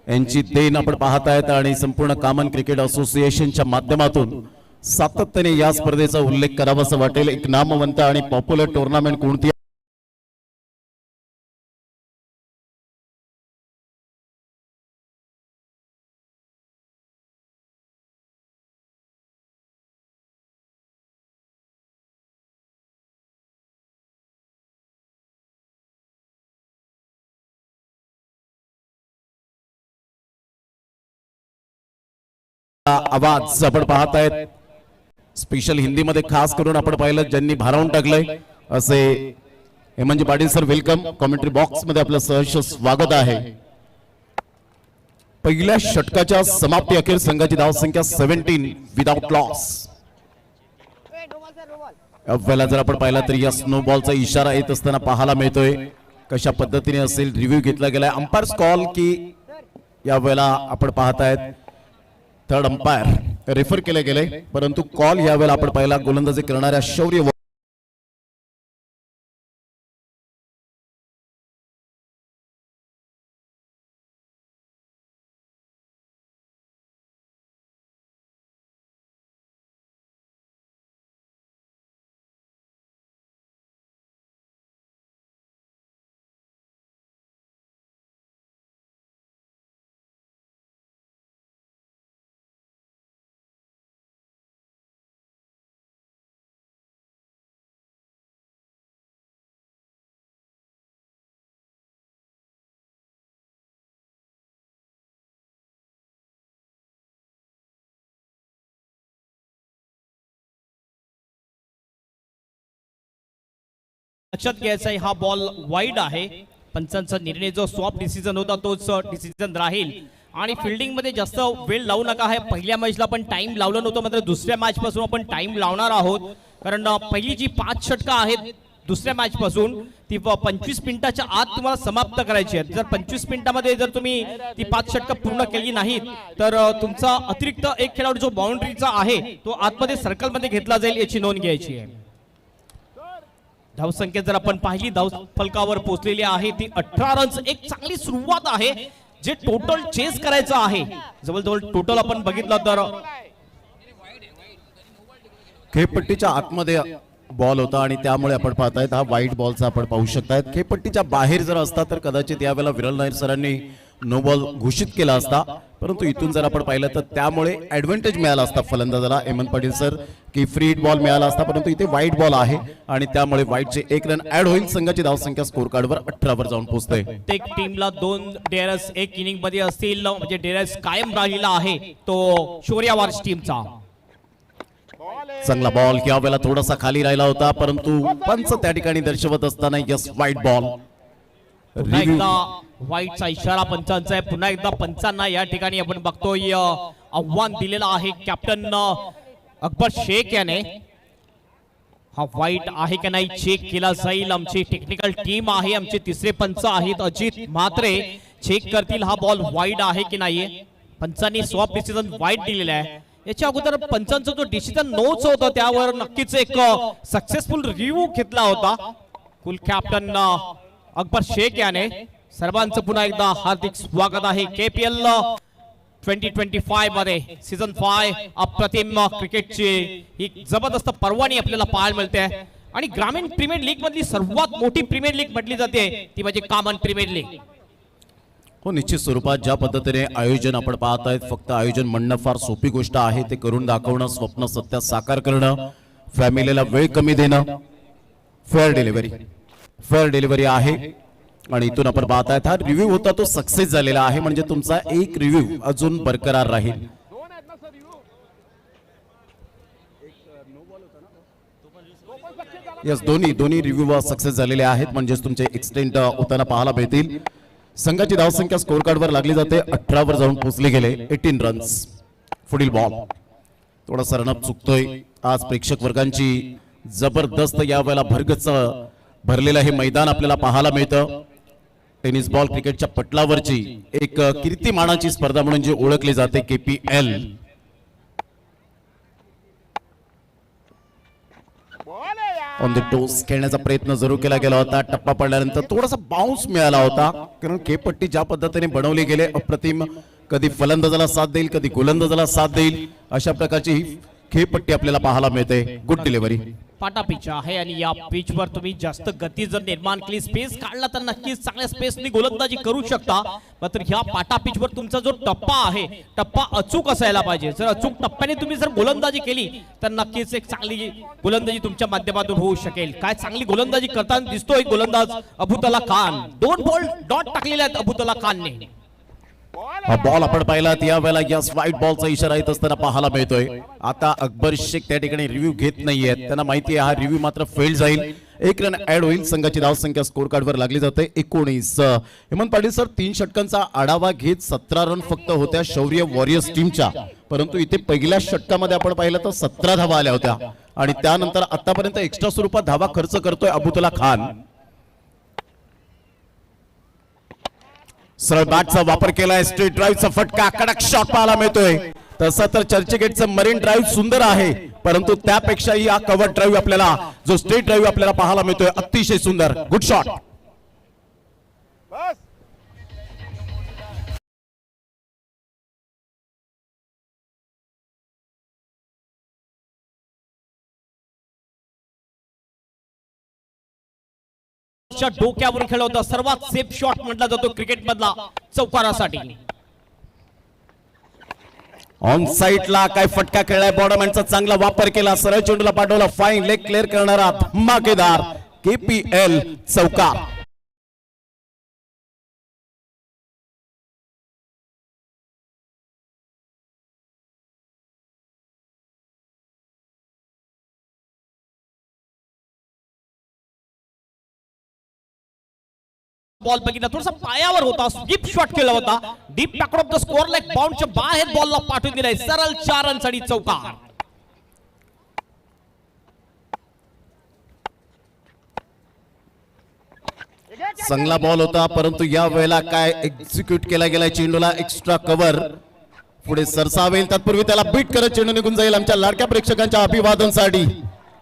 यांची देण आपण पाहत आहेत आणि संपूर्ण कॉमन क्रिकेट असोसिएशनच्या माध्यमातून सातत्याने या स्पर्धेचा उल्लेख करावासा वाटेल. एक नामवंत आणि पॉप्युलर टुर्नामेंट कोणती आवाज आपण पाहत आहेत स्पेशल हिंदीमध्ये खास करून आपण पाहिलं ज्यांनी भारावून टाकलंय असे Hemant Patil sir welcome commentary box मध्ये आपलं सहर्ष स्वागत आहे. पहिल्या षटकाच्या समाप्ती अखेर संघाची धावसंख्या 17 विदाउट लॉस. अव्वला जर आपण पाहिला तर या स्नोबॉलचा इशारा येत असताना पाहायला मिळतोय. कशा पद्धतीने असेल रिव्ह्यू घेतला गेलाय अंपायर्स कॉल की या वेळेला आपण पाहतायत थर्ड अंपायर रेफर केले गेले परंतु कॉल या वेळेला आपण पाहिला गोलंदाजी करणाऱ्या शौर्य लक्षात घ्यायचा आहे हा बॉल वाईड आहे. पंचांचा निर्णय जो स्वॉप डिसिजन होता तोच डिसिजन राहील आणि फिल्डिंग मध्ये जास्त वेळ लावू नका. आहे पहिल्या मॅचला आपण टाइम लावलं नव्हतं मात्र दुसऱ्या मॅच पासून आपण टाइम लावणार आहोत कारण पहिली जी 5 षटकं आहेत दुसऱ्या मॅच पासून ती 25 मिनिटाच्या आत तुम्हाला समाप्त करायची आहेत. जर 25 मिनिटांमध्ये जर तुम्ही ती 5 षटकं पूर्ण केली नाहीत तर तुमचा अतिरिक्त एक खेळाडू जो बाउंड्रीचा आहे तो आतमध्ये सर्कलमध्ये घेतला जाईल याची नोंद घ्यायची आहे. धावसंख्या जर आपण पाहिली धाव फलकावर पोहोचलेली आहे ती 18 रन्स. एक चांगली सुरुवात आहे. जे टोटल चेस करायचं आहे जवळजवळ टोटल आपण बघितलं तर खेळपट्टीच्या आतमध्ये बॉल होता आणि त्यामुळे आपण पाहतायत हा वाईट बॉलचा आपण पाहू शकतायत. खेळपट्टीच्या बाहेर जर असता तर कदाचित यावेळेला विरल नायर सरांनी नो बॉल घोषित केला असता परंतु इथून जर आपण पाहिलं तर त्यामुळे ऍडव्हान्टेज मिळाला असता फलंदाजाला हेमंत पाटील सर की फ्री हिट बॉल मिळाला असता परंतु इथे वाईट बॉल आहे आणि त्यामुळे वाईटचे 1 रन ऍड होईल. संघाची धावसंख्या स्कोर कार्डवर 18 वर जाऊन पोहोचते. प्रत्येक टीमला 2 डेअर्स एक इनिंग मध्ये असतील म्हणजे डेअर्स कायम राहिलेला आहे तो शौर्यवार्स टीमचा. चांगला बॉल या वेळेला थोडासा खाली राहिला होता परंतु पंच त्या ठिकाणी दर्शवत असताना यस वाईट बॉल. पुन्हा एकदा वाईटचा इशारा पंचांचा आहे. पुन्हा एकदा पंचांना या ठिकाणी आपण बघतोय आव्हान दिलेलं आहे कॅप्टन अकबर शेख याने. हा वाईट आहे की नाही चेक केला जाईल. आमची टेक्निकल टीम आहे आमचे तिसरे पंच आहेत अजित म्हात्रे चेक करतील हा बॉल वाईड आहे की नाही. पंचांनी स्वॉप डिसिजन वाईट दिलेला आहे. याच्या अगोदर पंचांचा जो डिसिजन नोच होता त्यावर नक्कीच एक सक्सेसफुल रिव्ह्यू घेतला होता कुल कॅप्टन अकबर शेख याने. सर्वांचं पुन्हा एकदा हार्दिक स्वागत आहे KPL 2025 मध्ये सीझन 5 अप्रतिम क्रिकेटची ही जबरदस्त पर्वणी आपल्याला पाहायला मिळते आणि ग्रामीण प्रीमियर लीग मधली सर्वात मोठी प्रीमियर लीग म्हटली जाते ती म्हणजे कॉमन प्रीमियर लीग. हो निश्चित स्वरूपात ज्या पद्धतीने आयोजन आपण पाहत आहेत फक्त आयोजन म्हणणं फार सोपी गोष्ट आहे ते करून दाखवणं स्वप्न सत्यात साकार करणं फॅमिलीला वेळ कमी देणं फेअर डिलिव्हरी आहे आणि इथून आपण पाहतायत हा रिव्ह्यू होता तो सक्सेस झालेला आहे म्हणजे तुमचा एक रिव्ह्यू अजून बरकरार राहील. यस दोन्ही रिव्ह्यू सक्सेस झालेले आहेत म्हणजेच तुमचे एक्सटेंड होताना पाहायला मिळतील. संघाची धावसंख्या स्कोर कार्डवर लागली जाते 18 वर जाऊन पोहोचले गेले 18 रन्स. पुढील बॉल थोडासा रनअप चुकतोय. आज प्रेक्षक वर्गांची जबरदस्त या वेळेला भरगच्च भरलेलं हे मैदान आपल्याला पाहायला मिळतं. टेनिस बॉल क्रिकेटच्या पटलावरची एक कीर्तिमानाची स्पर्धा म्हणून जी ओळखली जाते KPL. ऑन द टोस खेळण्याचा प्रयत्न जरूर केला गेला होता. टप्पा पडल्यानंतर थोडासा बाउन्स मिळाला होता कारण खेळपट्टी ज्या पद्धतीने बनवली गेले अप्रतिम. कधी फलंदाजाला साथ देईल कधी गोलंदाजाला साथ देईल अशा प्रकारची ही खेळपट्टी आपल्याला पाहायला मिळते. Good delivery. पाटा पिच आहे आणि या पिच वर तुम्ही जास्त गती जर निर्माण केली स्पेस काढला तर नक्कीच चांगल्या स्पेसनी गोलंदाजी करू शकता. मात्र ह्या पाटा पिच वर तुमचा जो टप्पा आहे टप्पा अचूक असायला पाहिजे. जर अचूक टप्प्याने तुम्ही जर गोलंदाजी केली तर नक्कीच एक चांगली गोलंदाजी तुमच्या माध्यमातून होऊ शकेल. काय चांगली गोलंदाजी करताना दिसतोय गोलंदाज अबुतला खान. 2 बॉल डॉट टाकलेले आहेत अबुतला खानने. हा बॉल आपण पाहिला या वेळेला या व्हाईट बॉलचा इशारा येत असताना पाहायला मिळतोय. आता अकबर शेख त्या ठिकाणी रिव्ह्यू घेत नाहीयेत, त्यांना माहिती आहे हा रिव्ह्यू मात्र फेल जाईल. 1 रन ऍड होईल. संघाची धावसंख्या स्कोर कार्ड वर लागली जाते 19. हेमंत पाटील सर 3 षटकांचा आढावा घेत 17 रन फक्त होत्या शौर्य वॉरियर्स टीमच्या, परंतु इथे पहिल्या षटकामध्ये आपण पाहिलं तर 17 धावा आल्या होत्या आणि त्यानंतर आतापर्यंत एक्स्ट्रा स्वरूपात धावा खर्च करतोय अबुतुल्ला खान. सरळ बॅटचा वापर केलाय. स्ट्रेट ड्राईव्हचा फटका, कडक शॉट पाहायला मिळतोय. तसं तर चर्चगेटचं मरीन ड्राईव्ह सुंदर आहे, परंतु त्यापेक्षाही हा कव्हर ड्राईव्ह आपल्याला, जो स्ट्रेट ड्राईव्ह आपल्याला पाहायला मिळतोय, अतिशय सुंदर. Good shot. बस डोक्यावरून खेळ होता. सर्वात सेफ शॉट म्हटला जातो क्रिकेट मधला चौकारासाठी. ऑन साईडला काय फटका खेळलाय. बॉर्डरमॅनचा चांगला वापर केला. सरळ चेंडूला पाठवला. फाईन लेग क्लिअर करणारा धमाकेदार KPL चौकार. बॉल बघितला, थोडासा पायावर होता. स्किप शॉट केला होता. Deep packed off the score like बाउंडच्या बाहेर बॉलला पाठवून दिलाय. सरळ 4 रनसाठी चौकार. चांगला बॉल होता, परंतु या वेळेला काय एक्झिक्यूट केला गेलाय. चेंडूला एक्स्ट्रा कव्हर पुढे सरसावेल तत्पूर्वी त्याला बीट करत चेंडू निघून जाईल. आमच्या लाडक्या प्रेक्षकांच्या अभिवादनासाठी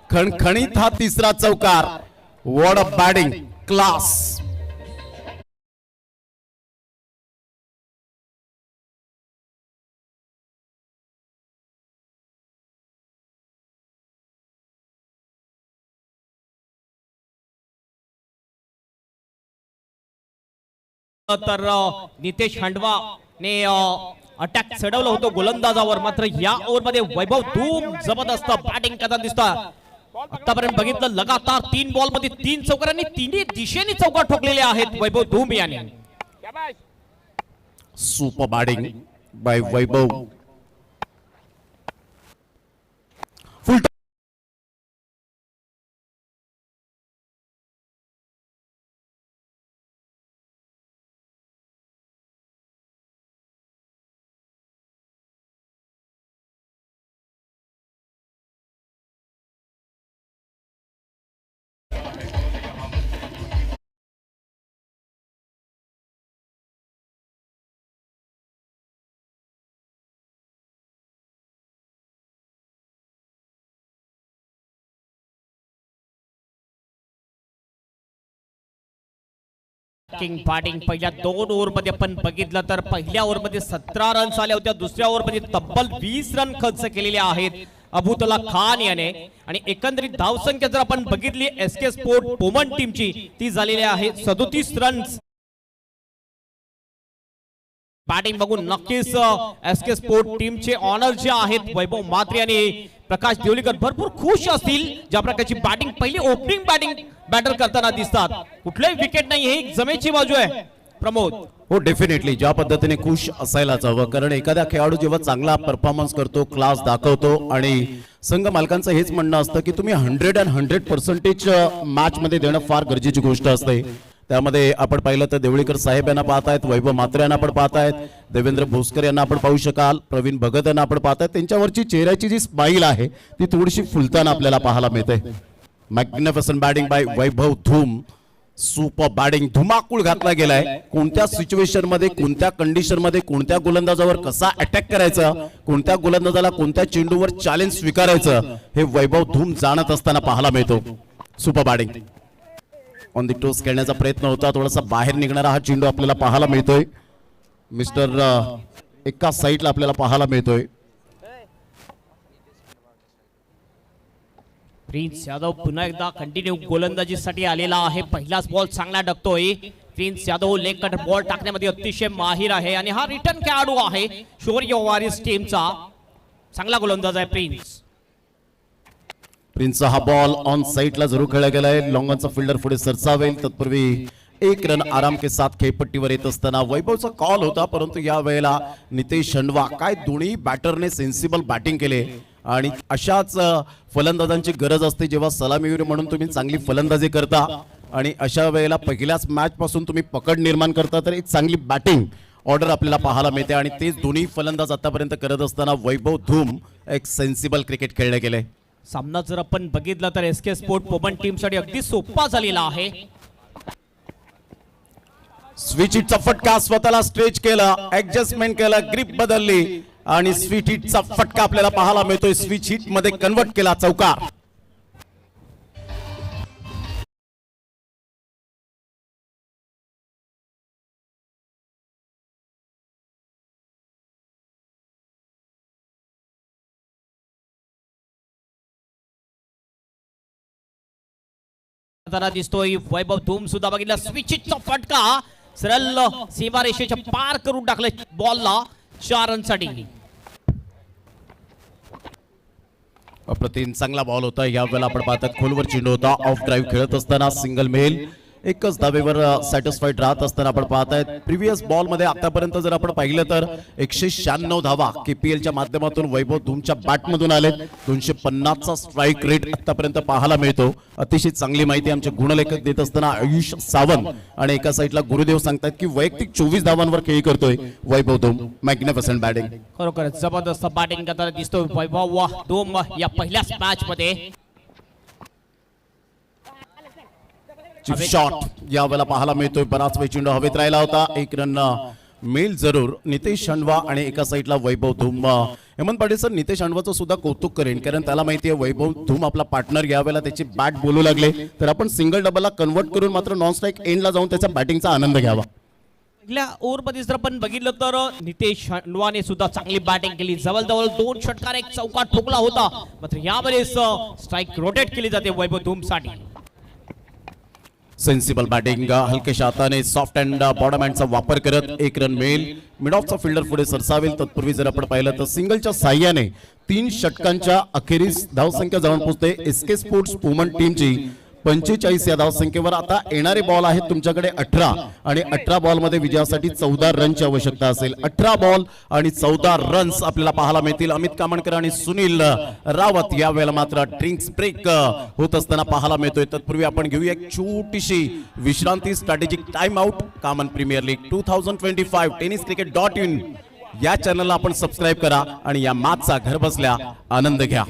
खणखणीत हा तिसरा चौकार. What a batting class. तर नितेश हांडवा ने अटॅक चढवलं होतं गोलंदाजावर, मात्र या ओव्हर मध्ये वैभव धूम जबरदस्त बॅटिंग करताना दिसतात. आतापर्यंत बघितलं लगातार 3 बॉल मध्ये 3 चौकारांनी तिन्ही दिशेने चौकार ठोकलेले आहेत वैभव धूम यांनी. सुपर बॅटिंग बाय वैभव. फुल बॅटिंग पहिल्या 2 ओव्हर मध्ये आपण बघितलं तर पहिल्या ओव्हर मध्ये 17 रन्स आल्या होत्या. दुसऱ्या ओव्हर मध्ये तब्बल 20 रन खर्च केलेले आहेत अबुतुल्ला खान याने. आणि एकंदरीत धावसंख्या जर आपण बघितली SK स्पोर्ट पोमन टीमची, ती झालेली आहे 37 रन्स. बॅटिंग बघून नक्कीच SK स्पोर्ट टीमचे ऑनर जे आहेत वैभव म्हात्रे आणि प्रकाश देवलीकर भरपूर खुश असतील. ज्या प्रकारची बॅटिंग, पहिली ओपनिंग बॅटिंग बॅटर करताना दिसतात. कुठल्याही विकेट नाही, ही जमेची बाजू आहे प्रमोद. हो डेफिनेटली ज्या पद्धतीने खुश असायलाच हवं, कारण एखादा खेळाडू जेव्हा चांगला परफॉर्मन्स करतो, क्लास दाखवतो आणि संघ मालकांचं हेच म्हणणं असतं की तुम्ही 100% मॅच मध्ये देणं फार गरजेची गोष्ट असते. त्यामध्ये आपण पाहिलं तर देवळीकर साहेब यांना पाहतायत, वैभव म्हात्रे यांना आपण पाहतायत, देवेंद्र भोसकर यांना आपण पाहू शकाल, प्रवीण भगत यांना आपण पाहतायत. त्यांच्यावरची चेहऱ्याची जी स्माईल आहे ती थोडीशी फुलताना आपल्याला पाहायला मिळते. मॅग्निफिसंट बॅटिंग बाय वैभव धूम. सुपर बॅटिंग, धुमाकूळ घातला गेलाय. कोणत्या सिच्युएशन मध्ये, कोणत्या कंडिशन मध्ये, कोणत्या गोलंदाजावर कसा अटॅक करायचा, कोणत्या गोलंदाजाला कोणत्या चेंडूवर चॅलेंज स्वीकारायचं, हे वैभव धूम जाणत असताना पाहायला मिळतो. Super batting. On the toss खेळण्याचा प्रयत्न होता, थोडासा बाहेर निघणारा हा चेंडू आपल्याला पाहायला मिळतोय. मिस्टर एका साईडला आपल्याला पाहायला मिळतोय. प्रिन्स यादव पुन्हा एकदा कंटिन्यू गोलंदाजीसाठी आलेला आहे. पहिलाच बॉल चांगला डकतोय. Prince Yadav leg cut ball टाकण्यामध्ये अतिशय माहिर आहे आणि हा रिटर्न खेळाडू आहे शौर्य वॉरियर्स टीमचा. चांगला गोलंदाज आहे प्रिन्स. प्रिन्सचा हा बॉल ऑन साईडला जरूर खेळला गेलाय. लॉंगॉनचा फिल्डर पुढे सरसावेल तत्पूर्वी 1 रन आराम के साथ खेळपट्टीवर येत असताना वैभवचा कॉल होता, परंतु या वेळेला नितेश हंडवा काय दोन्ही बॅटरने सेन्सिबल बॅटिंग केले आणि अशाच फलंदाजांची गरज असते जेव्हा सलामीवीर म्हणून तुम्ही चांगली फलंदाजी करता आणि अशा वेळेला पहिल्याच मॅच पासून तुम्ही पकड निर्माण करता, तर एक चांगली बॅटिंग ऑर्डर आपल्याला पाहायला मिळते आणि तेच दोन्ही फलंदाज आतापर्यंत करत असताना वैभव धूम एक सेन्सिबल क्रिकेट खेळले गेले. सामना जर आपण बघितला तर एसके स्पोर्ट पोमन टीमसाठी अगदी सोपा झालेला आहे. स्विच हिटचा फटका, स्वतःला स्ट्रेच केला, ऍडजस्टमेंट केला, ग्रिप बदलली आणि स्विच हिटचा फटका आपल्याला पाहायला मिळतोय. स्विच हिट मध्ये कन्वर्ट केला चौकार. दिसतोय वैभव धूम सुद्धा बघितला, स्विचचा फटका सरळ सीमारेषेच्या पार करून टाकले बॉलला 4 रनसाठी. अप्रतिम चांगला बॉल होता. यावेळेला आपण पाहतात खोलवर चेंडू होता, ऑफ ड्राईव्ह खेळत असताना सिंगल मेल एकच धावेवर सॅटिस्फाईड राहत असताना आपण पाहतायत. प्रिव्हियस बॉल मध्ये आतापर्यंत जर आपण पाहिलं तर 196 धावा केपीएलच्या माध्यमातून वैभव धूमच्या बॅटमधून आले. 250चा स्ट्राईक रेट आतापर्यंत पाहायला मिळतो. अतिशय चांगली माहिती आमचे गुणलेखक देत असताना आयुष सावंत आणि एका साईडला गुरुदेव सांगतात की वैयक्तिक 24 धावांवर खेळी करतोय वैभव धूम. मॅग्निफिसंट बॅटिंग, खरोखर जबरदस्त बॅटिंग करताना दिसतोय वैभव धूम या पहिल्याच मॅच मध्ये. चिप शॉट यावेळेला पाहायला मिळतोय. बराच वेळ चेंडू हवेत राहिला होता. 1 रन मिळेल जरूर. नितेश हंडवा आणि एका साईडला वैभव धूम. हेमंत पाटील सर, नितेश हंडवाचं सुद्धा कौतुक करेन, कारण त्याला माहिती आहे वैभव धूम आपला पार्टनर यावेळेला त्याची बॅट बोलू लागले तर आपण सिंगल डबलला कन्वर्ट करून मात्र नॉन स्ट्राईक एंडला जाऊन त्याच्या बॅटिंगचा आनंद घ्यावा. पहिल्या ओव्हरमध्ये जर आपण बघितलं तर नितेश हंडवाने सुद्धा चांगली बॅटिंग केली. जवळजवळ 2 षटकार एक चौका ठोकला होता, मात्र यावेळेस स्ट्राईक रोटेट केली जाते वैभव धूम साठी. सेन्सिबल बॅटिंग, हलकेशा हाताने सॉफ्ट अँड बॉटम हँडचा वापर करत 1 रन मिळेल. मिड ऑफचा फिल्डर पुढे सरसावेल. तत्पूर्वी जर आपण पाहिलं तर सिंगलच्या साह्याने 3 षटकांच्या अखेरीस धावसंख्या जाऊन पोहोचते एसके स्पोर्ट्स वुमन टीमची 45 या धावसंख्येवर. आता येणारे बॉल आहेत तुमच्याकडे 18 आणि 18 बॉल मध्ये विजयासाठी 14 रनची आवश्यकता असेल. 18 बॉल आणि 14 रन्स आपल्याला पाहायला मिळतील. अमित कामणकर आणि सुनील रावत यावेळेला मात्र ड्रिंक्स ब्रेक होत असताना पाहायला मिळतोय. तत्पूर्वी आपण घेऊया एक छोटीशी विश्रांती, strategic time out. Common premier league 2025 tenniscricket.in या चॅनलला आपण सबस्क्राईब करा आणि या मॅचचा घर बसल्या आनंद घ्या.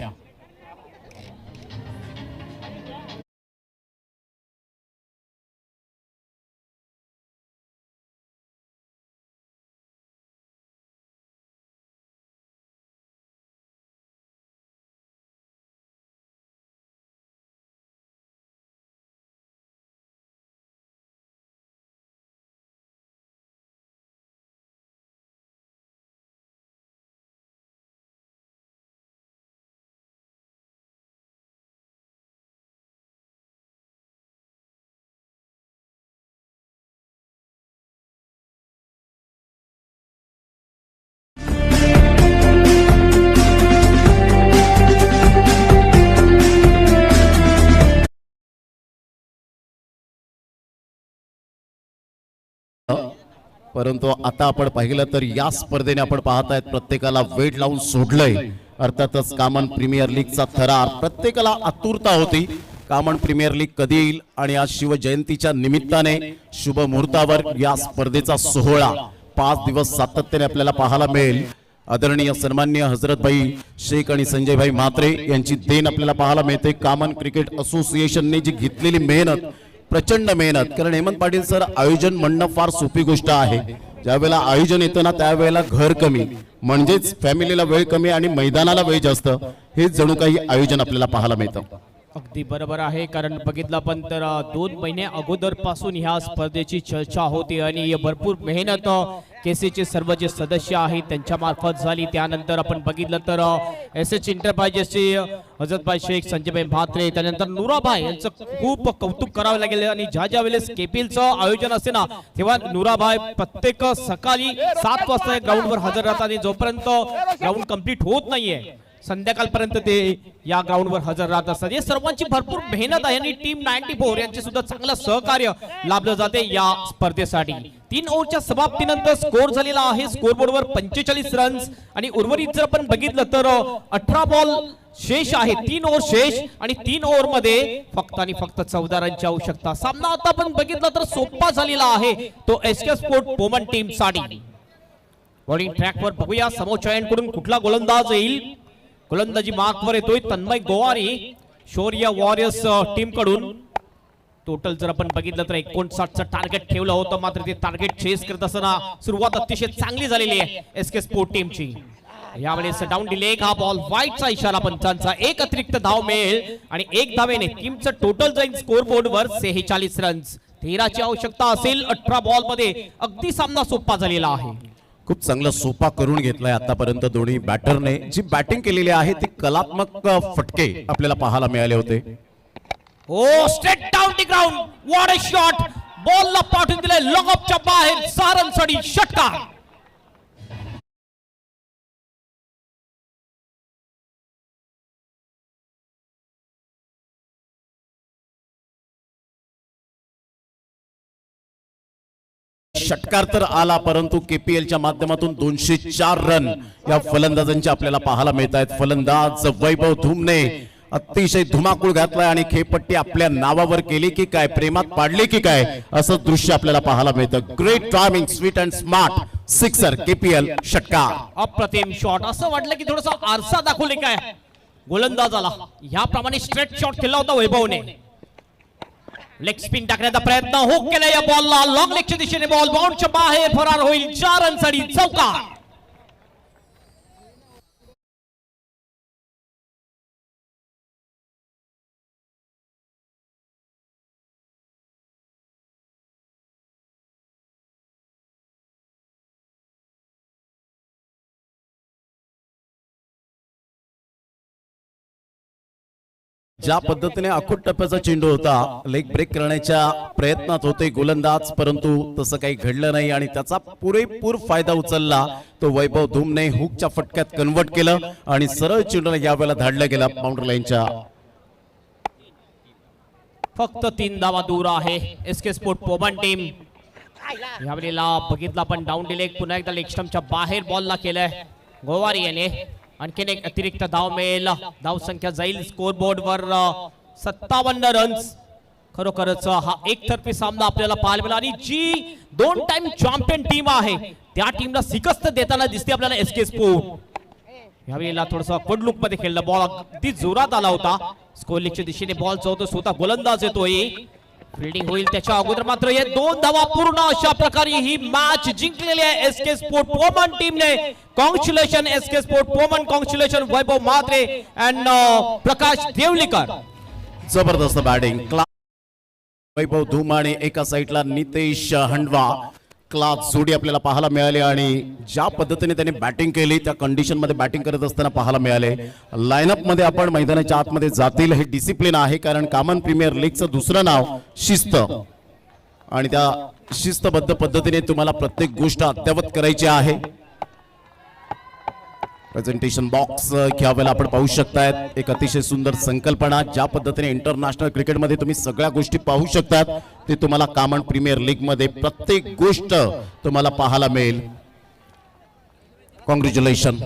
परंतु आता आपण पाहिलं तर या स्पर्धेने आपण पाहतायत प्रत्येकाला वेट लावून सोडलंय. अर्थातच कामन प्रीमियर लीगचा थरार प्रत्येकाला आतुरता होती. कामन प्रीमियर लीग कधी येईल आणि आज शिवजयंतीच्या निमित्ताने शुभ मुहूर्तावर या स्पर्धेचा सोहळा 5 दिवस सातत्याने आपल्याला पाहायला मिळेल. आदरणीय सन्माननीय हजरतभाई शेख आणि संजयभाई म्हात्रे यांची देण आपल्याला पाहायला मिळते. कामन क्रिकेट असोसिएशनने जी घेतलेली मेहनत, प्रचंड मेहनत, कारण हेमंत पाटील सर आयोजन म्हणणं फार सोपी गोष्ट आहे. ज्यावेळेला आयोजन येतं ना त्यावेळेला घर कमी, म्हणजेच फॅमिलीला वेळ कमी आणि मैदानाला वेळ जास्त. हे जणू काही आयोजन आपल्याला पाहायला मिळतं. अगदी बरोबर आहे, कारण बघितलं पण तर 2 महिने अगोदरपासून ह्या स्पर्धेची चर्चा होती आणि भरपूर मेहनत केसीचे सर्व जे सदस्य आहेत त्यांच्या मार्फत झाली. त्यानंतर आपण बघितलं तर एस एंटरप्राइजेसचे हजरतभाई शेख, संजयभाई म्हात्रे, त्यानंतर नुराभाई यांचं खूप कौतुक करावं लागेल. आणि ज्या वेळेस केपीएलचं आयोजन असते ना तेव्हा नुराभाई प्रत्येक सकाळी 7 वाजता ग्राउंडवर हजर राहतात आणि जोपर्यंत ग्राउंड कंप्लीट होत नाहीये संध्याकाळपर्यंत ते या ग्राउंडवर हजर राहत असतात. या सर्वांची भरपूर मेहनत आहे आणि टीम 94 यांचे सुद्धा चांगलं सहकार्य लाभलं जाते या स्पर्धेसाठी. 3 ओव्हरच्या समाप्तीनंतर स्कोर झालेला आहे स्कोरबोर्डवर 45 रन्स आणि उर्वरित जर आपण बघितलं तर 18 बॉल शेष आहे. 3 ओव्हर शेष आणि 3 ओव्हर मध्ये फक्त आणि फक्त 14 रनची आवश्यकता. सामना आता आपण बघितला तर सोपा झालेला आहे तो एसके स्पोर्ट पोमन टीम साठी. बॉलिंग ट्रॅकवर बघूया समोरच्या एंडकडून कुठला गोलंदाज येईल. गोलंदाजी मार्कवर येतोय तन्मय गोवारी शौर्य वॉरियर्स टीम कडून. टोटल जर आपण बघितलं तर 59चं टार्गेट ठेवलं होतं, मात्र ते टार्गेट चेस करत असताना सुरुवात अतिशय चांगली झालेली आहे एसके स्पोर्ट टीमची. यावेळेस डाऊन डिलेग हा बॉल वाईटचा इशारा पंचांचा. एक अतिरिक्त धाव मिळेल आणि 1 धावेने टीमचं टोटल जाईल स्कोर बोर्डवर 46 रन्स. 13ची आवश्यकता असेल 18 बॉल मध्ये. अगदी सामना सोपा झालेला आहे. खूप चांगला सोपा करून घेतलाय आतापर्यंत दोन्ही बॅटरने. जी बॅटिंग केलेली आहे ती कलात्मक फटके आपल्याला पाहायला मिळाले होते. Oh straight down the ground. What a shot. बॉलला पाठवून दिले लॉंग ऑफच्या बाहेर. 6 रनसाठी षटकार. षटकार तर आला, परंतु केपीएलच्या माध्यमातून 204 रन या फलंदाजांचे आपल्याला पाहायला मिळत आहेत. फलंदाज वैभव धुमने अतिशय धुमाकूळ घातलाय आणि खेळपट्टी आपल्या नावावर केली की काय, प्रेमात पाडली की काय, असं दृश्य आपल्याला पाहायला मिळतं. Great timing, sweet and smart sixer. KPL षटकार. अप्रतिम शॉट. असं वाटलं की थोडासा आरसा दाखवले काय गोलंदाजाला. याप्रमाणे स्ट्रेट शॉट केला होता वैभवने. लेग स्पिन टाकण्याचा प्रयत्न हुक केला या बॉलला. लॉंग लेगच्या दिशेने बॉल बाउंडच्या बाहेर फरार होईल. 4 रनसाठी चौकार. ज्या पद्धतीने अखूट टप्प्याचा चेंडू होता, लेग ब्रेक करण्याच्या प्रयत्नात होते गोलंदाज, परंतु तसं काही घडलं नाही आणि त्याचा पुरेपूर फायदा उचलला तो वैभव धुमने. हुकच्या फटक्यात कन्वर्ट केलं आणि सरळ चेंडूला यावेळेला धाडला गेला बाउंड्री लाईनच्या. फक्त 3 धावा दूर आहे एसके स्पोर्ट पोमन टीम. यावेळेला बघितला पण डाऊन डिलेग पुन्हा एकदा लेग स्टंपच्या बाहेर बॉलला केलंय गोवारी याने. आणखीन एक अतिरिक्त धाव मिळेल. धाव संख्या जाईल स्कोर बोर्डवर 57 रन्स. खरोखरच हा एकतर्फी सामना आपल्याला पाहायला मिळाला आणि जी 2 टाइम चॅम्पियन टीम आहे त्या टीमला शिकस्त देताना दिसते आपल्याला एसके स्पोर्ट. यावेळेला थोडंसं ऑकवर्ड लुक मध्ये खेळला. बॉल अगदी जोरात आला होता. स्कोर लेगच्या दिशेने बॉल चौथं स्वतः गोलंदाज येतोय. फिल्डिंग होईल त्याच्या अगोदर मात्र हे 2 धावा पूर्ण. अशा प्रकारे ही मॅच जिंकलेली आहे एसके स्पोर्ट पोमन टीमने. कॉंग्रॅच्युलेशन एसके स्पोर्ट पोमन. Congratulation Vaibhav Mhatre and Prakash Devlikar. जबरदस्त बॅटिंग. वैभव धुम आणि एका साईडला नितेश हंडवा. क्लास जोडी आपल्याला पाहायला मिळाली आणि ज्या पद्धतीने त्यांनी बॅटिंग केली त्या कंडिशन मध्ये बॅटिंग करत असताना पाहायला मिळाले. लाईनअप मध्ये आपण मैदानाच्या आतमध्ये जातील हे डिसिप्लिन आहे, कारण कॉमन प्रीमियर लीगचं दुसरं नाव शिस्त आणि त्या शिस्तबद्ध पद्धतीने तुम्हाला प्रत्येक गोष्ट अद्यावत करायची आहे. प्रेझेंटेशन बॉक्स घ्यावेला आपण पाहू शकतायत. एक अतिशय सुंदर संकल्पना. ज्या पद्धतीने इंटरनॅशनल क्रिकेटमध्ये तुम्ही सगळ्या गोष्टी पाहू शकतात ते तुम्हाला कॉमन प्रीमियर लीग मध्ये प्रत्येक गोष्ट तुम्हाला पाहायला मिळेल. कॉंग्रॅच्युलेशन.